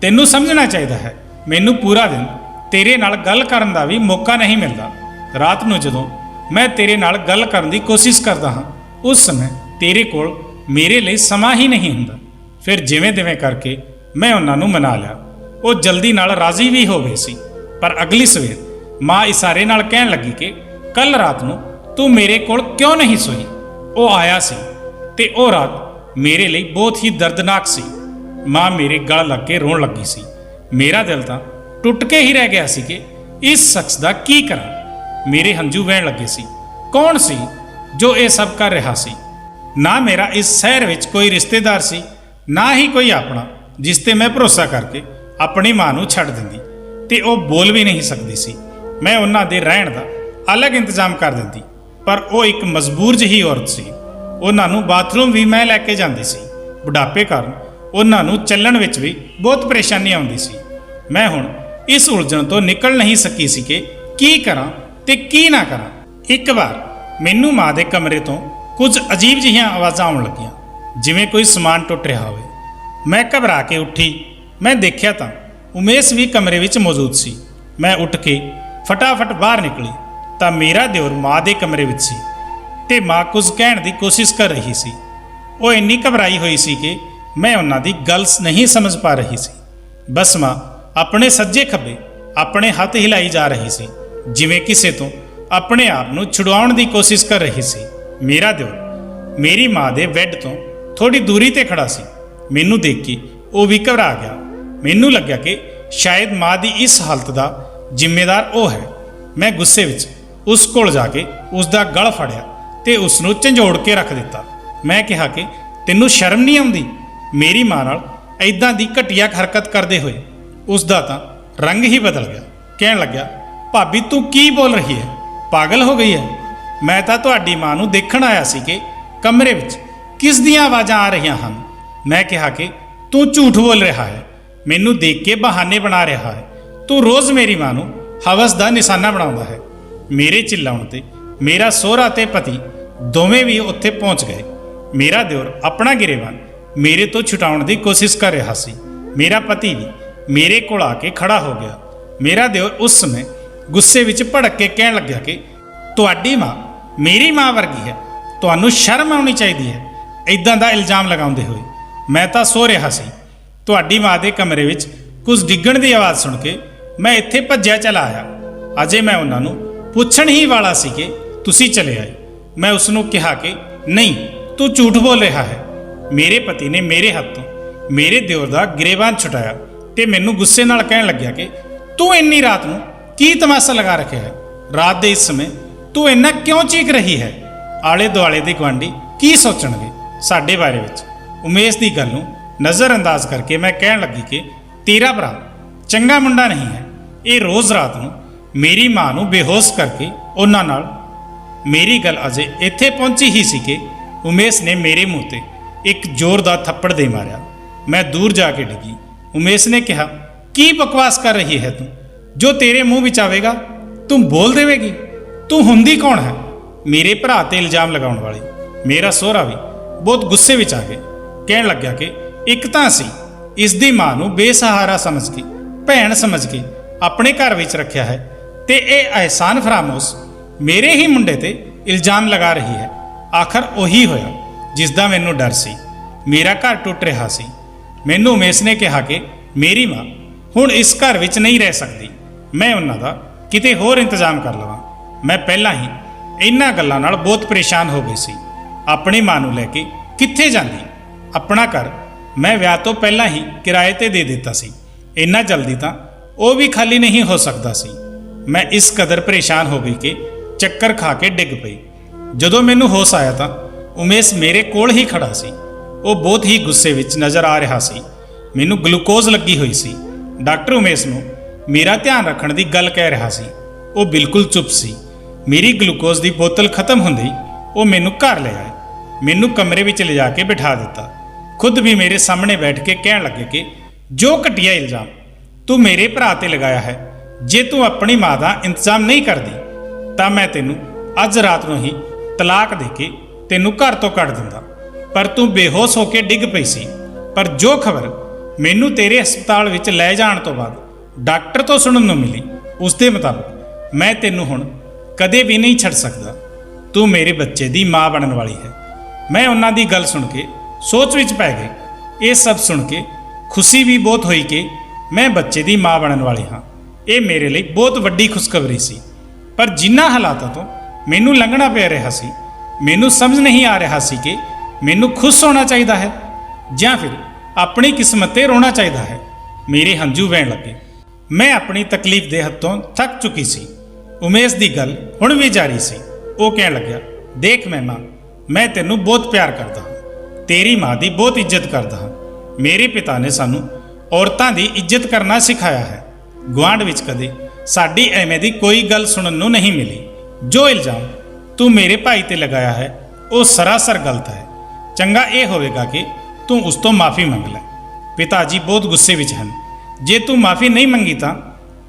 ਤੈਨੂੰ ਸਮਝਣਾ ਚਾਹੀਦਾ ਹੈ, ਮੈਨੂੰ ਪੂਰਾ ਦਿਨ ਤੇਰੇ ਨਾਲ ਗੱਲ ਕਰਨ ਦਾ ਵੀ ਮੌਕਾ ਨਹੀਂ ਮਿਲਦਾ। ਰਾਤ ਨੂੰ ਜਦੋਂ ਮੈਂ ਤੇਰੇ ਨਾਲ ਗੱਲ ਕਰਨ ਦੀ ਕੋਸ਼ਿਸ਼ ਕਰਦਾ ਹਾਂ, ਉਸ ਸਮੇਂ ਤੇਰੇ ਕੋਲ ਮੇਰੇ ਲਈ ਸਮਾਂ ਹੀ ਨਹੀਂ ਹੁੰਦਾ। ਫਿਰ ਜਿਵੇਂ ਤਿਵੇਂ ਕਰਕੇ ਮੈਂ ਉਹਨਾਂ ਨੂੰ ਮਨਾ ਲਿਆ। ਉਹ ਜਲਦੀ ਨਾਲ ਰਾਜ਼ੀ ਵੀ ਹੋ ਗਏ ਸੀ, ਪਰ ਅਗਲੀ ਸਵੇਰ ਮਾਂ ਇਸ਼ਾਰੇ ਨਾਲ ਕਹਿਣ ਲੱਗੀ ਕਿ ਕੱਲ ਰਾਤ ਨੂੰ ਤੂੰ ਮੇਰੇ ਕੋਲ ਕਿਉਂ ਨਹੀਂ ਸੋਈ। ਉਹ ਆਇਆ ਸੀ ਤੇ ਉਹ ਰਾਤ ਮੇਰੇ ਲਈ ਬਹੁਤ ਹੀ ਦਰਦਨਾਕ ਸੀ। ਮਾਂ ਮੇਰੇ ਗਲ ਲੱਗ ਕੇ ਰੋਣ ਲੱਗੀ ਸੀ। ਮੇਰਾ ਦਿਲ ਤਾਂ ਟੁੱਟ ਕੇ ਹੀ ਰਹਿ ਗਿਆ ਸੀ ਕਿ ਇਸ ਸ਼ਖਸ ਦਾ ਕੀ ਕਰਾਂ। ਮੇਰੇ ਹੰਝੂ ਵਹਿਣ ਲੱਗੇ ਸੀ। ਕੌਣ ਸੀ ਜੋ ਇਹ ਸਭ ਕਰ ਰਿਹਾ ਸੀ? ਨਾ ਮੇਰਾ ਇਸ ਸ਼ਹਿਰ ਵਿੱਚ ਕੋਈ ਰਿਸ਼ਤੇਦਾਰ ਸੀ, ਨਾ ਹੀ ਕੋਈ ਆਪਣਾ ਜਿਸ ਤੇ ਮੈਂ ਭਰੋਸਾ ਕਰਕੇ ਆਪਣੀ ਮਾਂ ਨੂੰ ਛੱਡ ਦਿੰਦੀ, ਤੇ ਉਹ ਬੋਲ ਵੀ ਨਹੀਂ ਸਕਦੀ ਸੀ। ਮੈਂ ਉਹਨਾਂ ਦੇ ਰਹਿਣ ਦਾ ਅਲੱਗ ਇੰਤਜ਼ਾਮ ਕਰ ਦਿੰਦੀ, ਪਰ ਉਹ ਇੱਕ ਮਜਬੂਰ ਜਿਹੀ ਔਰਤ ਸੀ। ਉਹਨਾਂ ਨੂੰ ਬਾਥਰੂਮ ਵੀ ਮੈਂ ਲੈ ਕੇ ਜਾਂਦੀ ਸੀ। ਬੁਢਾਪੇ ਕਾਰਨ ਉਹਨਾਂ ਨੂੰ ਚੱਲਣ ਵਿੱਚ ਵੀ ਬਹੁਤ ਪਰੇਸ਼ਾਨੀ ਆਉਂਦੀ ਸੀ। ਮੈਂ ਹੁਣ ਇਸ ਉਲਝਣ ਤੋਂ ਨਿਕਲ ਨਹੀਂ ਸਕੀ ਸੀ ਕਿ ਕੀ ਕਰਾਂ ਤੇ ਕੀ ਨਾ ਕਰਾਂ। ਇੱਕ ਵਾਰ ਮੈਨੂੰ ਮਾਂ ਦੇ ਕਮਰੇ ਤੋਂ ਕੁਝ ਅਜੀਬ ਜਿਹੀਆਂ ਆਵਾਜ਼ਾਂ ਆਉਣ ਲੱਗੀਆਂ, ਜਿਵੇਂ ਕੋਈ ਸਮਾਨ ਟੁੱਟ ਰਿਹਾ ਹੋਵੇ। ਮੈਂ ਘਬਰਾ ਕੇ ਉੱਠੀ। ਮੈਂ ਦੇਖਿਆ ਤਾਂ ਉਮੇਸ਼ ਵੀ ਕਮਰੇ ਵਿੱਚ ਮੌਜੂਦ ਸੀ। ਮੈਂ ਉੱਠ ਕੇ ਫਟਾਫਟ ਬਾਹਰ ਨਿਕਲੀ ਤਾਂ ਮੇਰਾ ਦਿਓਰ ਮਾਂ ਦੇ ਕਮਰੇ ਵਿੱਚ ਸੀ ਤੇ ਮਾਂ ਕੁਝ ਕਹਿਣ ਦੀ ਕੋਸ਼ਿਸ਼ ਕਰ ਰਹੀ ਸੀ। ਉਹ ਇੰਨੀ ਘਬਰਾਈ ਹੋਈ ਸੀ ਕਿ ਮੈਂ ਉਹਨਾਂ ਦੀ ਗੱਲ ਨਹੀਂ ਸਮਝ ਪਾ ਰਹੀ ਸੀ। ਬਸ ਮਾਂ ਆਪਣੇ ਸੱਜੇ ਖੱਬੇ ਆਪਣੇ ਹੱਥ ਹਿਲਾਈ ਜਾ ਰਹੀ ਸੀ, ਜਿਵੇਂ ਕਿਸੇ ਤੋਂ ਆਪਣੇ ਆਪ ਨੂੰ ਛੁਡਵਾਉਣ ਦੀ ਕੋਸ਼ਿਸ਼ ਕਰ ਰਹੀ ਸੀ। ਮੇਰਾ ਦਿਓਰ ਮੇਰੀ ਮਾਂ ਦੇ ਬੈੱਡ ਤੋਂ ਥੋੜੀ ਦੂਰੀ ਤੇ ਖੜਾ ਸੀ। ਮੈਨੂੰ ਦੇਖ ਕੇ ਉਹ ਵੀ ਘਬਰਾ ਗਿਆ। ਮੈਨੂੰ ਲੱਗਿਆ ਕਿ ਸ਼ਾਇਦ ਮਾਂ ਦੀ ਇਸ ਹਾਲਤ ਦਾ ਜ਼ਿੰਮੇਦਾਰ ਉਹ ਹੈ। ਮੈਂ ਗੁੱਸੇ ਵਿੱਚ ਉਸ ਕੋਲ ਜਾ ਕੇ ਉਸ ਦਾ ਗਲ ਫੜਿਆ ਤੇ ਉਸ ਨੂੰ ਝੰਜੋੜ ਕੇ ਰੱਖ ਦਿੱਤਾ। ਮੈਂ ਕਿਹਾ ਕਿ ਤੈਨੂੰ ਸ਼ਰਮ ਨਹੀਂ ਆਉਂਦੀ? ਮੇਰੀ ਮਾਂ ਨਾਲ ਐਦਾਂ ਦੀ ਘਟੀਆ ਹਰਕਤ ਕਰਦੇ ਹੋਏ ਉਸ ਦਾ ਤਾਂ ਰੰਗ ਹੀ ਬਦਲ ਗਿਆ। ਕਹਿਣ ਲੱਗਿਆ, ਭਾਬੀ ਤੂੰ ਕੀ ਬੋਲ ਰਹੀ ਹੈ? ਪਾਗਲ ਹੋ ਗਈ ਹੈ? ਮੈਂ ਤਾਂ ਤੁਹਾਡੀ ਮਾਂ ਨੂੰ ਦੇਖਣ ਆਇਆ ਸੀ ਕਿ ਕਮਰੇ ਵਿੱਚ ਕਿਸ ਦੀਆਂ ਆਵਾਜ਼ਾਂ ਆ ਰਹੀਆਂ ਹਨ। ਮੈਂ ਕਿਹਾ ਕਿ ਤੂੰ ਝੂਠ ਬੋਲ ਰਿਹਾ ਹੈ, ਮੈਨੂੰ ਦੇਖ ਕੇ ਬਹਾਨੇ ਬਣਾ ਰਿਹਾ ਹੈ। ਤੂੰ ਰੋਜ਼ ਮੇਰੀ ਮਾਂ ਨੂੰ ਹਵਸ ਦਾ ਨਿਸ਼ਾਨਾ ਬਣਾਉਂਦਾ ਹੈ। ਮੇਰੇ ਚਿੱਲਾਉਣ ਤੇ ਮੇਰਾ ਸਹੁਰਾ ਤੇ ਪਤੀ ਦੋਵੇਂ ਵੀ ਉੱਥੇ ਪਹੁੰਚ ਗਏ। ਮੇਰਾ ਦਿਓਰ ਆਪਣਾ ਗਿਰੇਬਾਨ ਮੇਰੇ ਤੋਂ ਛੁਟਾਉਣ ਦੀ ਕੋਸ਼ਿਸ਼ ਕਰ ਰਿਹਾ ਸੀ। ਮੇਰਾ ਪਤੀ ਵੀ ਮੇਰੇ ਕੋਲ ਆ ਕੇ ਖੜਾ ਹੋ ਗਿਆ। ਮੇਰਾ ਦਿਓਰ ਉਸ ਸਮੇਂ ਗੁੱਸੇ ਵਿੱਚ ਭੜਕ ਕੇ ਕਹਿਣ ਲੱਗਿਆ ਕਿ ਤੁਹਾਡੀ ਮਾਂ ਮੇਰੀ ਮਾਂ ਵਰਗੀ ਹੈ, ਤੁਹਾਨੂੰ ਸ਼ਰਮ ਆਉਣੀ ਚਾਹੀਦੀ ਹੈ ਇੱਦਾਂ ਦਾ ਇਲਜ਼ਾਮ ਲਗਾਉਂਦੇ ਹੋਏ। ਮੈਂ ਤਾਂ ਸੋ ਰਿਹਾ ਸੀ। ਤੁਹਾਡੀ ਮਾਂ ਦੇ ਕਮਰੇ ਵਿੱਚ ਕੁਝ ਡਿੱਗਣ ਦੀ ਆਵਾਜ਼ ਸੁਣ ਕੇ ਮੈਂ ਇੱਥੇ ਭੱਜਿਆ ਚਲਾ ਆਇਆ। ਅਜੇ ਮੈਂ ਉਹਨਾਂ ਨੂੰ ਪੁੱਛਣ ਹੀ ਵਾਲਾ ਸੀ ਕਿ ਤੁਸੀਂ ਚਲੇ ਆਏ। ਮੈਂ ਉਸ ਨੂੰ ਕਿਹਾ ਕਿ ਨਹੀਂ, ਤੂੰ ਝੂਠ ਬੋਲ ਰਿਹਾ ਹੈ। ਮੇਰੇ ਪਤੀ ਨੇ ਮੇਰੇ ਹੱਥੋਂ ਮੇਰੇ ਦਿਓਰ ਦਾ ਗਿਰੇਬਾਨ ਛੁਟਾਇਆ ਤੇ ਮੈਨੂੰ ਗੁੱਸੇ ਨਾਲ ਕਹਿਣ ਲੱਗਿਆ ਕਿ ਤੂੰ ਇੰਨੀ ਰਾਤ ਨੂੰ ਕੀ ਤਮਾਸ਼ਾ ਲਗਾ ਰੱਖਿਆ ਹੈ? ਰਾਤ ਦੇ ਇਸ ਸਮੇਂ ਤੂੰ ਇੰਨਾ ਕਿਉਂ ਚੀਕ ਰਹੀ ਹੈ? ਆਲੇ ਦੁਆਲੇ ਦੇ ਗੁਆਂਢੀ ਕੀ ਸੋਚਣਗੇ ਸਾਡੇ ਬਾਰੇ ਵਿੱਚ? ਉਮੇਸ਼ ਦੀ ਗੱਲ ਨੂੰ ਨਜ਼ਰਅੰਦਾਜ਼ ਕਰਕੇ ਮੈਂ ਕਹਿਣ ਲੱਗੀ ਕਿ ਤੇਰਾ ਭਰਾ ਚੰਗਾ ਮੁੰਡਾ ਨਹੀਂ ਹੈ। ਇਹ ਰੋਜ਼ ਰਾਤ ਨੂੰ ਮੇਰੀ ਮਾਂ ਨੂੰ ਬੇਹੋਸ਼ ਕਰਕੇ ਉਹਨਾਂ ਨਾਲ ਮੇਰੀ ਗੱਲ ਅਜੇ ਇੱਥੇ ਪਹੁੰਚੀ ਹੀ ਸੀ ਕਿ ਉਮੇਸ਼ ਨੇ ਮੇਰੇ ਮੂੰਹ ਤੇ ਇੱਕ ਜ਼ੋਰਦਾਰ ਥੱਪੜ ਦੇ ਮਾਰਿਆ। ਮੈਂ ਦੂਰ ਜਾ ਕੇ ਡਿੱਗੀ। ਉਮੇਸ਼ ਨੇ ਕਿਹਾ, ਕੀ ਬਕਵਾਸ ਕਰ ਰਹੀ ਹੈ ਤੂੰ? ਜੋ ਤੇਰੇ ਮੂੰਹ ਵਿੱਚ ਆਵੇਗਾ ਤੂੰ ਬੋਲ ਦੇਵੇਗੀ। ਤੂੰ ਹੁੰਦੀ ਕੌਣ ਹੈ ਮੇਰੇ ਭਰਾ ਤੇ ਇਲਜ਼ਾਮ ਲਗਾਉਣ ਵਾਲੀ? ਮੇਰਾ ਸਹੁਰਾ ਵੀ ਬਹੁਤ ਗੁੱਸੇ ਵਿੱਚ ਆ ਗਿਆ। ਕਹਿਣ ਲੱਗਿਆ ਕਿ ਇੱਕ ਤਾਂ ਸੀ ਇਸ ਦੀ ਮਾਂ ਨੂੰ ਬੇਸਹਾਰਾ ਸਮਝ ਕੇ, ਭੈਣ ਸਮਝ ਕੇ ਆਪਣੇ ਘਰ ਵਿੱਚ ਰੱਖਿਆ ਹੈ, ਤੇ ਇਹ ਅਹਿਸਾਨ ਫਰਾਮੋਸ਼ ਮੇਰੇ ਹੀ ਮੁੰਡੇ ਤੇ ਇਲਜ਼ਾਮ ਲਗਾ ਰਹੀ ਹੈ। ਆਖਰ ਉਹੀ ਹੋਇਆ ਜਿਸ ਦਾ ਮੈਨੂੰ ਡਰ ਸੀ। ਮੇਰਾ ਘਰ ਟੁੱਟ ਰਿਹਾ ਸੀ। ਮੈਨੂੰ ਉਮੇਸ਼ ਨੇ ਕਿਹਾ ਕਿ ਮੇਰੀ ਮਾਂ ਹੁਣ ਇਸ ਘਰ ਵਿੱਚ ਨਹੀਂ ਰਹਿ ਸਕਦੀ। ਮੈਂ ਉਹਨਾਂ ਦਾ ਕਿਤੇ ਹੋਰ ਇੰਤਜ਼ਾਮ ਕਰ ਲਵਾਂ। ਮੈਂ ਪਹਿਲਾਂ ਹੀ ਇਹਨਾਂ ਗੱਲਾਂ ਨਾਲ ਬਹੁਤ ਪਰੇਸ਼ਾਨ ਹੋ ਗਈ ਸੀ। ਆਪਣੀ ਮਾਂ ਨੂੰ ਲੈ ਕੇ ਕਿੱਥੇ ਜਾਂਦੀ? ਆਪਣਾ ਘਰ ਮੈਂ ਵਿਆਹ ਤੋਂ ਪਹਿਲਾਂ ਹੀ ਕਿਰਾਏ ਤੇ ਦੇ ਦਿੱਤਾ ਸੀ। ਇੰਨਾ ਜਲਦੀ ਤਾਂ ਉਹ ਵੀ ਖਾਲੀ ਨਹੀਂ ਹੋ ਸਕਦਾ ਸੀ। ਮੈਂ ਇਸ ਕਦਰ ਪਰੇਸ਼ਾਨ ਹੋ ਗਈ ਕਿ ਚੱਕਰ ਖਾ ਕੇ ਡਿੱਗ ਪਈ। ਜਦੋਂ ਮੈਨੂੰ ਹੋਸ਼ ਆਇਆ ਤਾਂ ਉਮੇਸ਼ ਮੇਰੇ ਕੋਲ ਹੀ ਖੜਾ ਸੀ। ਉਹ ਬਹੁਤ ਹੀ ਗੁੱਸੇ ਵਿੱਚ ਨਜ਼ਰ ਆ ਰਿਹਾ ਸੀ। ਮੈਨੂੰ ਗਲੂਕੋਜ਼ ਲੱਗੀ ਹੋਈ ਸੀ। ਡਾਕਟਰ ਉਮੇਸ਼ ਨੂੰ ਮੇਰਾ ਧਿਆਨ ਰੱਖਣ ਦੀ ਗੱਲ ਕਹਿ ਰਿਹਾ ਸੀ। ਉਹ ਬਿਲਕੁਲ ਚੁੱਪ ਸੀ। ਮੇਰੀ ਗਲੂਕੋਜ਼ ਦੀ ਬੋਤਲ ਖਤਮ ਹੁੰਦੀ ਉਹ ਮੈਨੂੰ ਘਰ ਲੈ ਆਏ, ਮੈਨੂੰ ਕਮਰੇ ਵਿੱਚ ਲਿਜਾ ਕੇ ਬਿਠਾ ਦਿੱਤਾ। ਖੁਦ ਵੀ ਮੇਰੇ ਸਾਹਮਣੇ ਬੈਠ ਕੇ ਕਹਿਣ ਲੱਗੇ ਕਿ ਜੋ ਘਟੀਆ ਇਲਜ਼ਾਮ ਤੂੰ ਮੇਰੇ ਭਰਾ ਤੇ ਲਗਾਇਆ ਹੈ, ਜੇ ਤੂੰ ਆਪਣੀ ਮਾਂ ਦਾ ਇੰਤਜ਼ਾਮ ਨਹੀਂ ਕਰਦੀ ਤਾਂ ਮੈਂ ਤੈਨੂੰ ਅੱਜ ਰਾਤ ਨੂੰ ਹੀ ਤਲਾਕ ਦੇ ਕੇ ਤੈਨੂੰ ਘਰ ਤੋਂ ਕੱਢ ਦਿੰਦਾ। ਪਰ ਤੂੰ ਬੇਹੋਸ਼ ਹੋ ਕੇ ਡਿੱਗ ਪਈ ਸੀ। ਪਰ ਜੋ ਖਬਰ ਮੈਨੂੰ ਤੇਰੇ ਹਸਪਤਾਲ ਵਿੱਚ ਲੈ ਜਾਣ ਤੋਂ ਬਾਅਦ ਡਾਕਟਰ ਤੋਂ ਸੁਣਨ ਨੂੰ ਮਿਲੀ, ਉਸ ਦੇ ਮੁਤਾਬਕ ਮੈਂ ਤੈਨੂੰ ਹੁਣ ਕਦੇ ਵੀ ਨਹੀਂ ਛੱਡ ਸਕਦਾ। ਤੂੰ ਮੇਰੇ ਬੱਚੇ ਦੀ ਮਾਂ ਬਣਨ ਵਾਲੀ ਹੈ। ਮੈਂ ਉਹਨਾਂ ਦੀ ਗੱਲ ਸੁਣ ਕੇ ਸੋਚ ਵਿੱਚ ਪੈ ਗਈ। ਇਹ ਸਭ ਸੁਣ ਕੇ ਖੁਸ਼ੀ ਵੀ ਬਹੁਤ ਹੋਈ ਕਿ ਮੈਂ ਬੱਚੇ ਦੀ ਮਾਂ ਬਣਨ ਵਾਲੀ ਹਾਂ। ਇਹ ਮੇਰੇ ਲਈ ਬਹੁਤ ਵੱਡੀ ਖੁਸ਼ਖਬਰੀ ਸੀ। ਪਰ ਜਿਨ੍ਹਾਂ ਹਾਲਾਤਾਂ ਤੋਂ ਮੈਨੂੰ ਲੰਘਣਾ ਪੈ ਰਿਹਾ ਸੀ, ਮੈਨੂੰ ਸਮਝ ਨਹੀਂ ਆ ਰਿਹਾ ਸੀ ਕਿ ਮੈਨੂੰ ਖੁਸ਼ ਹੋਣਾ ਚਾਹੀਦਾ ਹੈ ਜਾਂ ਫਿਰ ਆਪਣੀ ਕਿਸਮਤ ਤੇ ਰੋਣਾ ਚਾਹੀਦਾ ਹੈ। ਮੇਰੇ ਹੰਝੂ ਵਹਿਣ ਲੱਗੇ। ਮੈਂ ਆਪਣੀ ਤਕਲੀਫ ਦੇ ਹੱਥੋਂ ਥੱਕ ਚੁੱਕੀ ਸੀ। ਉਮੇਸ਼ ਦੀ ਗੱਲ ਹੁਣ ਵੀ ਜਾਰੀ ਸੀ। ਉਹ ਕਹਿਣ ਲੱਗਿਆ, ਦੇਖ ਮਹਿਮਾ, ਮੈਂ ਤੈਨੂੰ ਬਹੁਤ ਪਿਆਰ ਕਰਦਾ ਹਾਂ, ਤੇਰੀ ਮਾਂ ਦੀ ਬਹੁਤ ਇੱਜ਼ਤ ਕਰਦਾ ਹਾਂ। ਮੇਰੇ ਪਿਤਾ ਨੇ ਸਾਨੂੰ ਔਰਤਾਂ ਦੀ ਇੱਜ਼ਤ ਕਰਨਾ ਸਿਖਾਇਆ ਹੈ। ਗੁਆਂਢ ਵਿੱਚ ਕਦੇ ਸਾਡੀ ਐਵੇਂ ਦੀ ਕੋਈ ਗੱਲ ਸੁਣਨ ਨੂੰ ਨਹੀਂ ਮਿਲੀ। ਜੋ ਇਲਜ਼ਾਮ ਤੂੰ ਮੇਰੇ ਭਾਈ ਤੇ ਲਗਾਇਆ ਹੈ ਉਹ ਸਰਾਸਰ ਗਲਤ ਹੈ। ਚੰਗਾ ਇਹ ਹੋਵੇਗਾ ਕਿ ਤੂੰ ਉਸ ਤੋਂ ਮਾਫੀ ਮੰਗ ਲੈ। ਪਿਤਾ ਜੀ ਬਹੁਤ ਗੁੱਸੇ ਵਿੱਚ ਹਨ। ਜੇ ਤੂੰ ਮਾਫੀ ਨਹੀਂ ਮੰਗੀ ਤਾਂ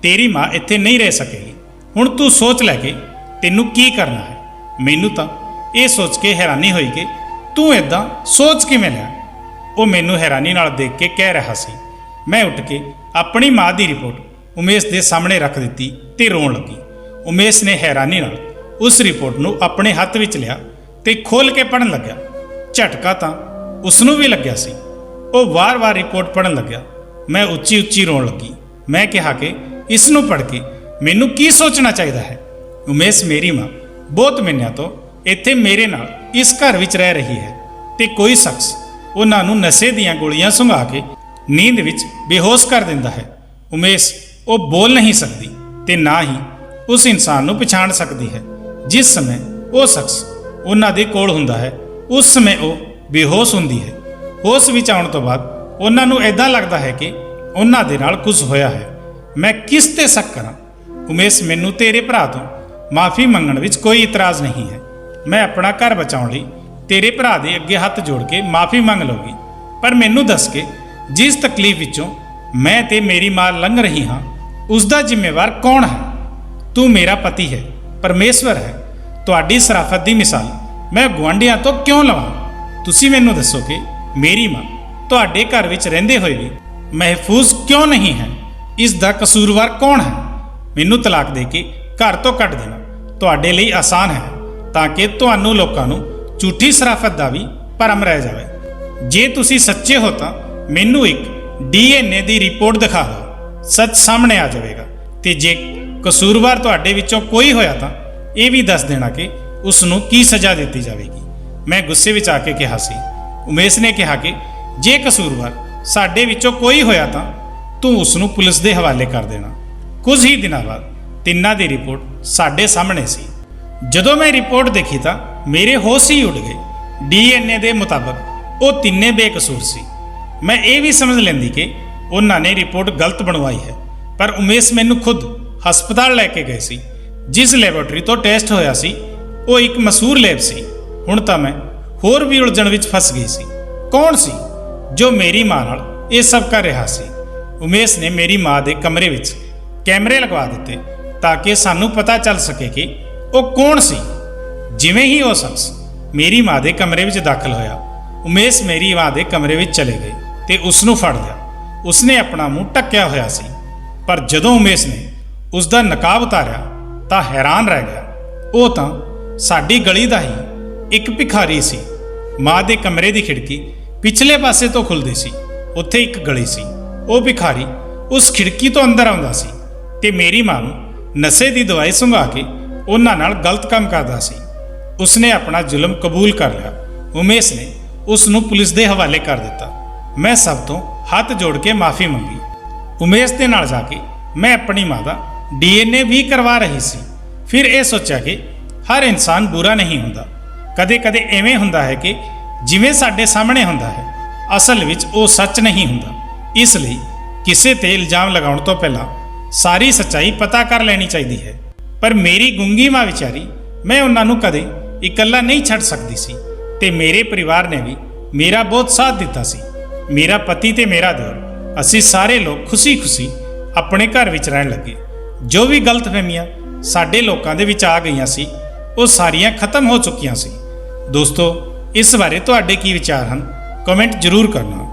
ਤੇਰੀ ਮਾਂ ਇੱਥੇ ਨਹੀਂ ਰਹਿ ਸਕੇਗੀ। ਹੁਣ ਤੂੰ ਸੋਚ ਲੈ ਕਿ ਤੈਨੂੰ ਕੀ ਕਰਨਾ ਹੈ। ਮੈਨੂੰ ਤਾਂ ਇਹ ਸੋਚ ਕੇ ਹੈਰਾਨੀ ਹੋਈ ਕਿ ਤੂੰ ਇਦਾਂ ਸੋਚ ਕਿਵੇਂ ਲਿਆ। ਉਹ ਮੈਨੂੰ ਹੈਰਾਨੀ ਨਾਲ ਦੇਖ ਕੇ ਕਹਿ ਰਿਹਾ ਸੀ। ਮੈਂ ਉੱਠ ਕੇ ਆਪਣੀ ਮਾਂ ਦੀ ਰਿਪੋਰਟ ਉਮੇਸ਼ ਦੇ ਸਾਹਮਣੇ ਰੱਖ ਦਿੱਤੀ ਤੇ ਰੋਣ ਲੱਗੀ। ਉਮੇਸ਼ ਨੇ ਹੈਰਾਨੀ ਨਾਲ ਉਸ ਰਿਪੋਰਟ ਨੂੰ ਆਪਣੇ ਹੱਥ ਵਿੱਚ ਲਿਆ ਤੇ ਖੋਲ੍ਹ ਕੇ ਪੜ੍ਹਨ ਲੱਗਿਆ। ਝਟਕਾ ਤਾਂ ਉਸ ਨੂੰ ਵੀ ਲੱਗਿਆ ਸੀ। ਉਹ ਵਾਰ-ਵਾਰ ਰਿਪੋਰਟ ਪੜ੍ਹਨ ਲੱਗਿਆ। ਮੈਂ ਉੱਚੀ-ਉੱਚੀ ਰੋਣ ਲੱਗੀ। ਮੈਂ ਕਿਹਾ ਕਿ ਇਸ ਨੂੰ ਪੜ੍ਹ ਕੇ ਮੈਨੂੰ ਕੀ ਸੋਚਣਾ ਚਾਹੀਦਾ ਹੈ। ਉਮੇਸ਼ ਮੇਰੀ ਮਾਂ ਬਹੁਤ ਮਹੀਨਿਆਂ ਤੋਂ ਇੱਥੇ ਮੇਰੇ ਨਾਲ ਇਸ ਘਰ ਵਿੱਚ ਰਹਿ ਰਹੀ ਹੈ ਤੇ ਕੋਈ ਸ਼ਖਸ ਉਹਨਾਂ ਨੂੰ ਨਸ਼ੇ ਦੀਆਂ ਗੋਲੀਆਂ ਸੁੰਘਾ ਕੇ ਨੀਂਦ ਵਿੱਚ ਬੇਹੋਸ਼ ਕਰ ਦਿੰਦਾ ਹੈ। ਉਮੇਸ਼ ਉਹ ਬੋਲ ਨਹੀਂ ਸਕਦੀ ਤੇ ਨਾ ਹੀ ਉਸ ਇਨਸਾਨ ਨੂੰ ਪਛਾਣ ਸਕਦੀ ਹੈ। ਜਿਸ ਸਮੇਂ ਉਹ ਸ਼ਖਸ ਉਹਨਾਂ ਦੇ ਕੋਲ ਹੁੰਦਾ ਹੈ, ਉਸ ਸਮੇਂ ਉਹ ਬੇਹੋਸ਼ ਹੁੰਦੀ ਹੈ। ਹੋਸ਼ ਵਿੱਚ ਆਉਣ ਤੋਂ ਬਾਅਦ ਉਹਨਾਂ ਨੂੰ ਇਦਾਂ ਲੱਗਦਾ ਹੈ ਕਿ ਉਹਨਾਂ ਦੇ ਨਾਲ ਕੁਝ ਹੋਇਆ ਹੈ। ਮੈਂ ਕਿਸ ਤੇ ਸ਼ੱਕ ਕਰਾਂ। ਉਮੇਸ਼, ਮੈਨੂੰ ਤੇਰੇ ਭਰਾ ਤੋਂ ਮਾਫੀ ਮੰਗਣ ਵਿੱਚ ਕੋਈ ਇਤਰਾਜ਼ ਨਹੀਂ ਹੈ। ਮੈਂ ਆਪਣਾ ਘਰ ਬਚਾਉਣ ਲਈ ਤੇਰੇ ਭਰਾ ਦੇ ਅੱਗੇ ਹੱਥ ਜੋੜ ਕੇ ਮਾਫੀ ਮੰਗ ਲਵਾਂਗੀ। ਪਰ ਮੈਨੂੰ ਦੱਸ ਕੇ ਜਿਸ ਤਕਲੀਫ ਵਿੱਚੋਂ ਮੈਂ ਤੇ ਮੇਰੀ ਮਾਂ ਲੰਘ ਰਹੀ ਹਾਂ, ਉਸ ਦਾ ਜ਼ਿੰਮੇਵਾਰ ਕੌਣ ਹੈ? ਤੂੰ ਮੇਰਾ ਪਤੀ ਹੈ, ਪਰਮੇਸ਼ਵਰ ਹੈ। ਤੁਹਾਡੀ ਸ਼ਰਾਫਤ ਦੀ ਮਿਸਾਲ ਮੈਂ ਗੁਆਂਢੀਆਂ ਤੋਂ ਕਿਉਂ ਲਵਾਂ? ਤੁਸੀਂ ਮੈਨੂੰ ਦੱਸੋ ਕਿ ਮੇਰੀ ਮਾਂ ਤੁਹਾਡੇ ਘਰ ਵਿੱਚ ਰਹਿੰਦੇ ਹੋਏ ਵੀ ਮਹਿਫੂਜ਼ ਕਿਉਂ ਨਹੀਂ ਹੈ? ਇਸ ਦਾ ਕਸੂਰਵਾਰ ਕੌਣ ਹੈ? ਮੈਨੂੰ ਤਲਾਕ ਦੇ ਕੇ ਘਰ ਤੋਂ ਕੱਢ ਦੇਣਾ ਤੁਹਾਡੇ ਲਈ ਆਸਾਨ ਹੈ ਤਾਂ ਕਿ ਤੁਹਾਨੂੰ ਲੋਕਾਂ ਨੂੰ ਝੂਠੀ ਸ਼ਰਾਫਤ ਦਾ ਵੀ ਭਰਮ ਰਹਿ ਜਾਵੇ। ਜੇ ਤੁਸੀਂ ਸੱਚੇ ਹੋ ਤਾਂ ਮੈਨੂੰ ਇੱਕ DNA ਦੀ ਰਿਪੋਰਟ ਦਿਖਾ ਦਿਓ, ਸੱਚ ਸਾਹਮਣੇ ਆ ਜਾਵੇਗਾ। ਤੇ ਜੇ ਕਸੂਰਵਾਰ ਤੁਹਾਡੇ ਵਿੱਚੋਂ ਕੋਈ ਹੋਇਆ ਤਾਂ ਇਹ ਵੀ ਦੱਸ ਦੇਣਾ ਕਿ ਉਸ ਨੂੰ ਕੀ ਸਜ਼ਾ ਦਿੱਤੀ ਜਾਵੇਗੀ। ਮੈਂ ਗੁੱਸੇ ਵਿੱਚ ਆ ਕੇ ਕਿਹਾ ਸੀ। ਉਮੇਸ਼ ਨੇ ਕਿਹਾ ਕਿ ਜੇ ਕਸੂਰਵਾਰ ਸਾਡੇ ਵਿੱਚੋਂ ਕੋਈ ਹੋਇਆ ਤਾਂ ਤੂੰ ਉਸ ਨੂੰ ਪੁਲਿਸ ਦੇ ਹਵਾਲੇ ਕਰ ਦੇਣਾ। ਕੁਝ ਹੀ ਦਿਨਾਂ ਬਾਅਦ ਤਿੰਨਾਂ ਦੀ ਰਿਪੋਰਟ ਸਾਡੇ ਸਾਹਮਣੇ ਸੀ। ਜਦੋਂ ਮੈਂ ਰਿਪੋਰਟ ਦੇਖੀ ਤਾਂ ਮੇਰੇ ਹੋਸ਼ ਹੀ ਉੱਡ ਗਏ। DNA ਦੇ ਮੁਤਾਬਕ ਉਹ ਤਿੰਨੇ ਬੇਕਸੂਰ ਸੀ। ਮੈਂ ਇਹ ਵੀ ਸਮਝ ਲੈਂਦੀ ਕਿ ਉਹਨਾਂ ਨੇ ਰਿਪੋਰਟ ਗਲਤ ਬਣਵਾਈ ਹੈ, ਪਰ ਉਮੇਸ਼ ਮੈਨੂੰ ਖੁਦ ਹਸਪਤਾਲ ਲੈ ਕੇ ਗਏ ਸੀ। ਜਿਸ ਲੈਬੋਰੇਟਰੀ ਤੋਂ ਟੈਸਟ ਹੋਇਆ ਸੀ ਉਹ ਇੱਕ ਮਸ਼ਹੂਰ ਲੈਬ ਸੀ। ਹੁਣ ਤਾਂ ਮੈਂ ਹੋਰ ਵੀ ਉਲਝਣ ਵਿੱਚ ਫਸ ਗਈ ਸੀ। ਕੌਣ ਸੀ ਜੋ ਮੇਰੀ ਮਾਂ ਨਾਲ ਇਹ ਸਭ ਕਰ ਰਿਹਾ ਸੀ? ਉਮੇਸ਼ ਨੇ ਮੇਰੀ ਮਾਂ ਦੇ ਕਮਰੇ ਵਿੱਚ ਕੈਮਰੇ ਲਗਵਾ ਦਿੱਤੇ ਤਾਂ ਕਿ ਸਾਨੂੰ ਪਤਾ ਚੱਲ ਸਕੇ ਕਿ ਉਹ ਕੌਣ ਸੀ। ਜਿਵੇਂ ਹੀ ਉਹ ਸ਼ਖਸ ਮੇਰੀ ਮਾਂ ਦੇ ਕਮਰੇ ਵਿੱਚ ਦਾਖਲ ਹੋਇਆ, ਉਮੇਸ਼ ਮੇਰੀ ਮਾਂ ਦੇ ਕਮਰੇ ਵਿੱਚ ਚਲੇ ਗਏ ਤੇ ਉਸ ਨੂੰ ਫੜ ਲਿਆ। ਉਸਨੇ ਆਪਣਾ ਮੂੰਹ ਢੱਕਿਆ ਹੋਇਆ ਸੀ, ਪਰ ਜਦੋਂ ਉਮੇਸ਼ ਨੇ ਉਸ ਦਾ ਨਕਾਬ ਉਤਾਰਿਆ ਤਾਂ ਹੈਰਾਨ ਰਹਿ ਗਿਆ। ਉਹ ਤਾਂ ਸਾਡੀ ਗਲੀ ਦਾ ਹੀ ਇੱਕ ਭਿਖਾਰੀ ਸੀ। ਮਾਂ ਦੇ ਕਮਰੇ ਦੀ ਖਿੜਕੀ ਪਿਛਲੇ ਪਾਸੇ ਤੋਂ ਖੁੱਲਦੀ ਸੀ। ਉੱਥੇ ਇੱਕ ਗਲੀ ਸੀ। ਉਹ ਭਿਖਾਰੀ ਉਸ ਖਿੜਕੀ ਤੋਂ ਅੰਦਰ ਆਉਂਦਾ ਸੀ ਤੇ ਮੇਰੀ ਮਾਂ ਨੂੰ ਨਸ਼ੇ ਦੀ ਦਵਾਈ ਸੁੰਘਾ ਕੇ ਉਹਨਾਂ ਨਾਲ ਗਲਤ ਕੰਮ ਕਰਦਾ ਸੀ। ਉਸਨੇ ਆਪਣਾ ਜ਼ੁਲਮ ਕਬੂਲ ਕਰ ਲਿਆ। ਉਮੇਸ਼ ਨੇ ਉਸ ਨੂੰ ਪੁਲਿਸ ਦੇ ਹਵਾਲੇ ਕਰ ਦਿੱਤਾ। ਮੈਂ ਸਭ ਤੋਂ ਹੱਥ ਜੋੜ ਕੇ ਮਾਫੀ ਮੰਗੀ। ਉਮੇਸ਼ ਦੇ ਨਾਲ ਜਾ ਕੇ ਮੈਂ ਆਪਣੀ ਮਾਂ ਦਾ DNA ਵੀ ਕਰਵਾ ਰਹੀ ਸੀ। ਫਿਰ ਇਹ ਸੋਚਿਆ ਕਿ ਹਰ ਇਨਸਾਨ ਬੁਰਾ ਨਹੀਂ ਹੁੰਦਾ। ਕਦੇ-ਕਦੇ ਐਵੇਂ ਹੁੰਦਾ ਹੈ ਕਿ ਜਿਵੇਂ ਸਾਡੇ ਸਾਹਮਣੇ ਹੁੰਦਾ ਹੈ, ਅਸਲ ਵਿੱਚ ਉਹ ਸੱਚ ਨਹੀਂ ਹੁੰਦਾ। ਇਸ ਲਈ ਕਿਸੇ ਤੇ ਇਲਜ਼ਾਮ ਲਗਾਉਣ ਤੋਂ ਪਹਿਲਾਂ ਸਾਰੀ ਸੱਚਾਈ ਪਤਾ ਕਰ ਲੈਣੀ ਚਾਹੀਦੀ ਹੈ। ਪਰ ਮੇਰੀ ਗੁੰਗੀ ਮਾਂ ਵਿਚਾਰੀ, ਮੈਂ ਉਹਨਾਂ ਨੂੰ ਕਦੇ ਇਕੱਲਾ ਨਹੀਂ ਛੱਡ ਸਕਦੀ ਸੀ ਤੇ ਮੇਰੇ ਪਰਿਵਾਰ ਨੇ ਵੀ ਮੇਰਾ ਬਹੁਤ ਸਾਥ ਦਿੱਤਾ ਸੀ। ਮੇਰਾ ਪਤੀ ਤੇ ਮੇਰਾ ਦਿਓਰ, ਅਸੀਂ ਸਾਰੇ ਲੋਕ ਖੁਸ਼ੀ-ਖੁਸ਼ੀ ਆਪਣੇ ਘਰ ਵਿੱਚ ਰਹਿਣ ਲੱਗੇ। ਜੋ ਵੀ ਗਲਤਫਹਿਮੀਆਂ ਸਾਡੇ ਲੋਕਾਂ ਦੇ ਵਿੱਚ ਆ ਗਈਆਂ ਸੀ, ਉਹ ਸਾਰੀਆਂ ਖਤਮ ਹੋ ਚੁੱਕੀਆਂ ਸੀ। ਦੋਸਤੋ, ਇਸ ਬਾਰੇ ਤੁਹਾਡੇ ਕੀ ਵਿਚਾਰ ਹਨ? ਕਮੈਂਟ ਜ਼ਰੂਰ ਕਰਨਾ।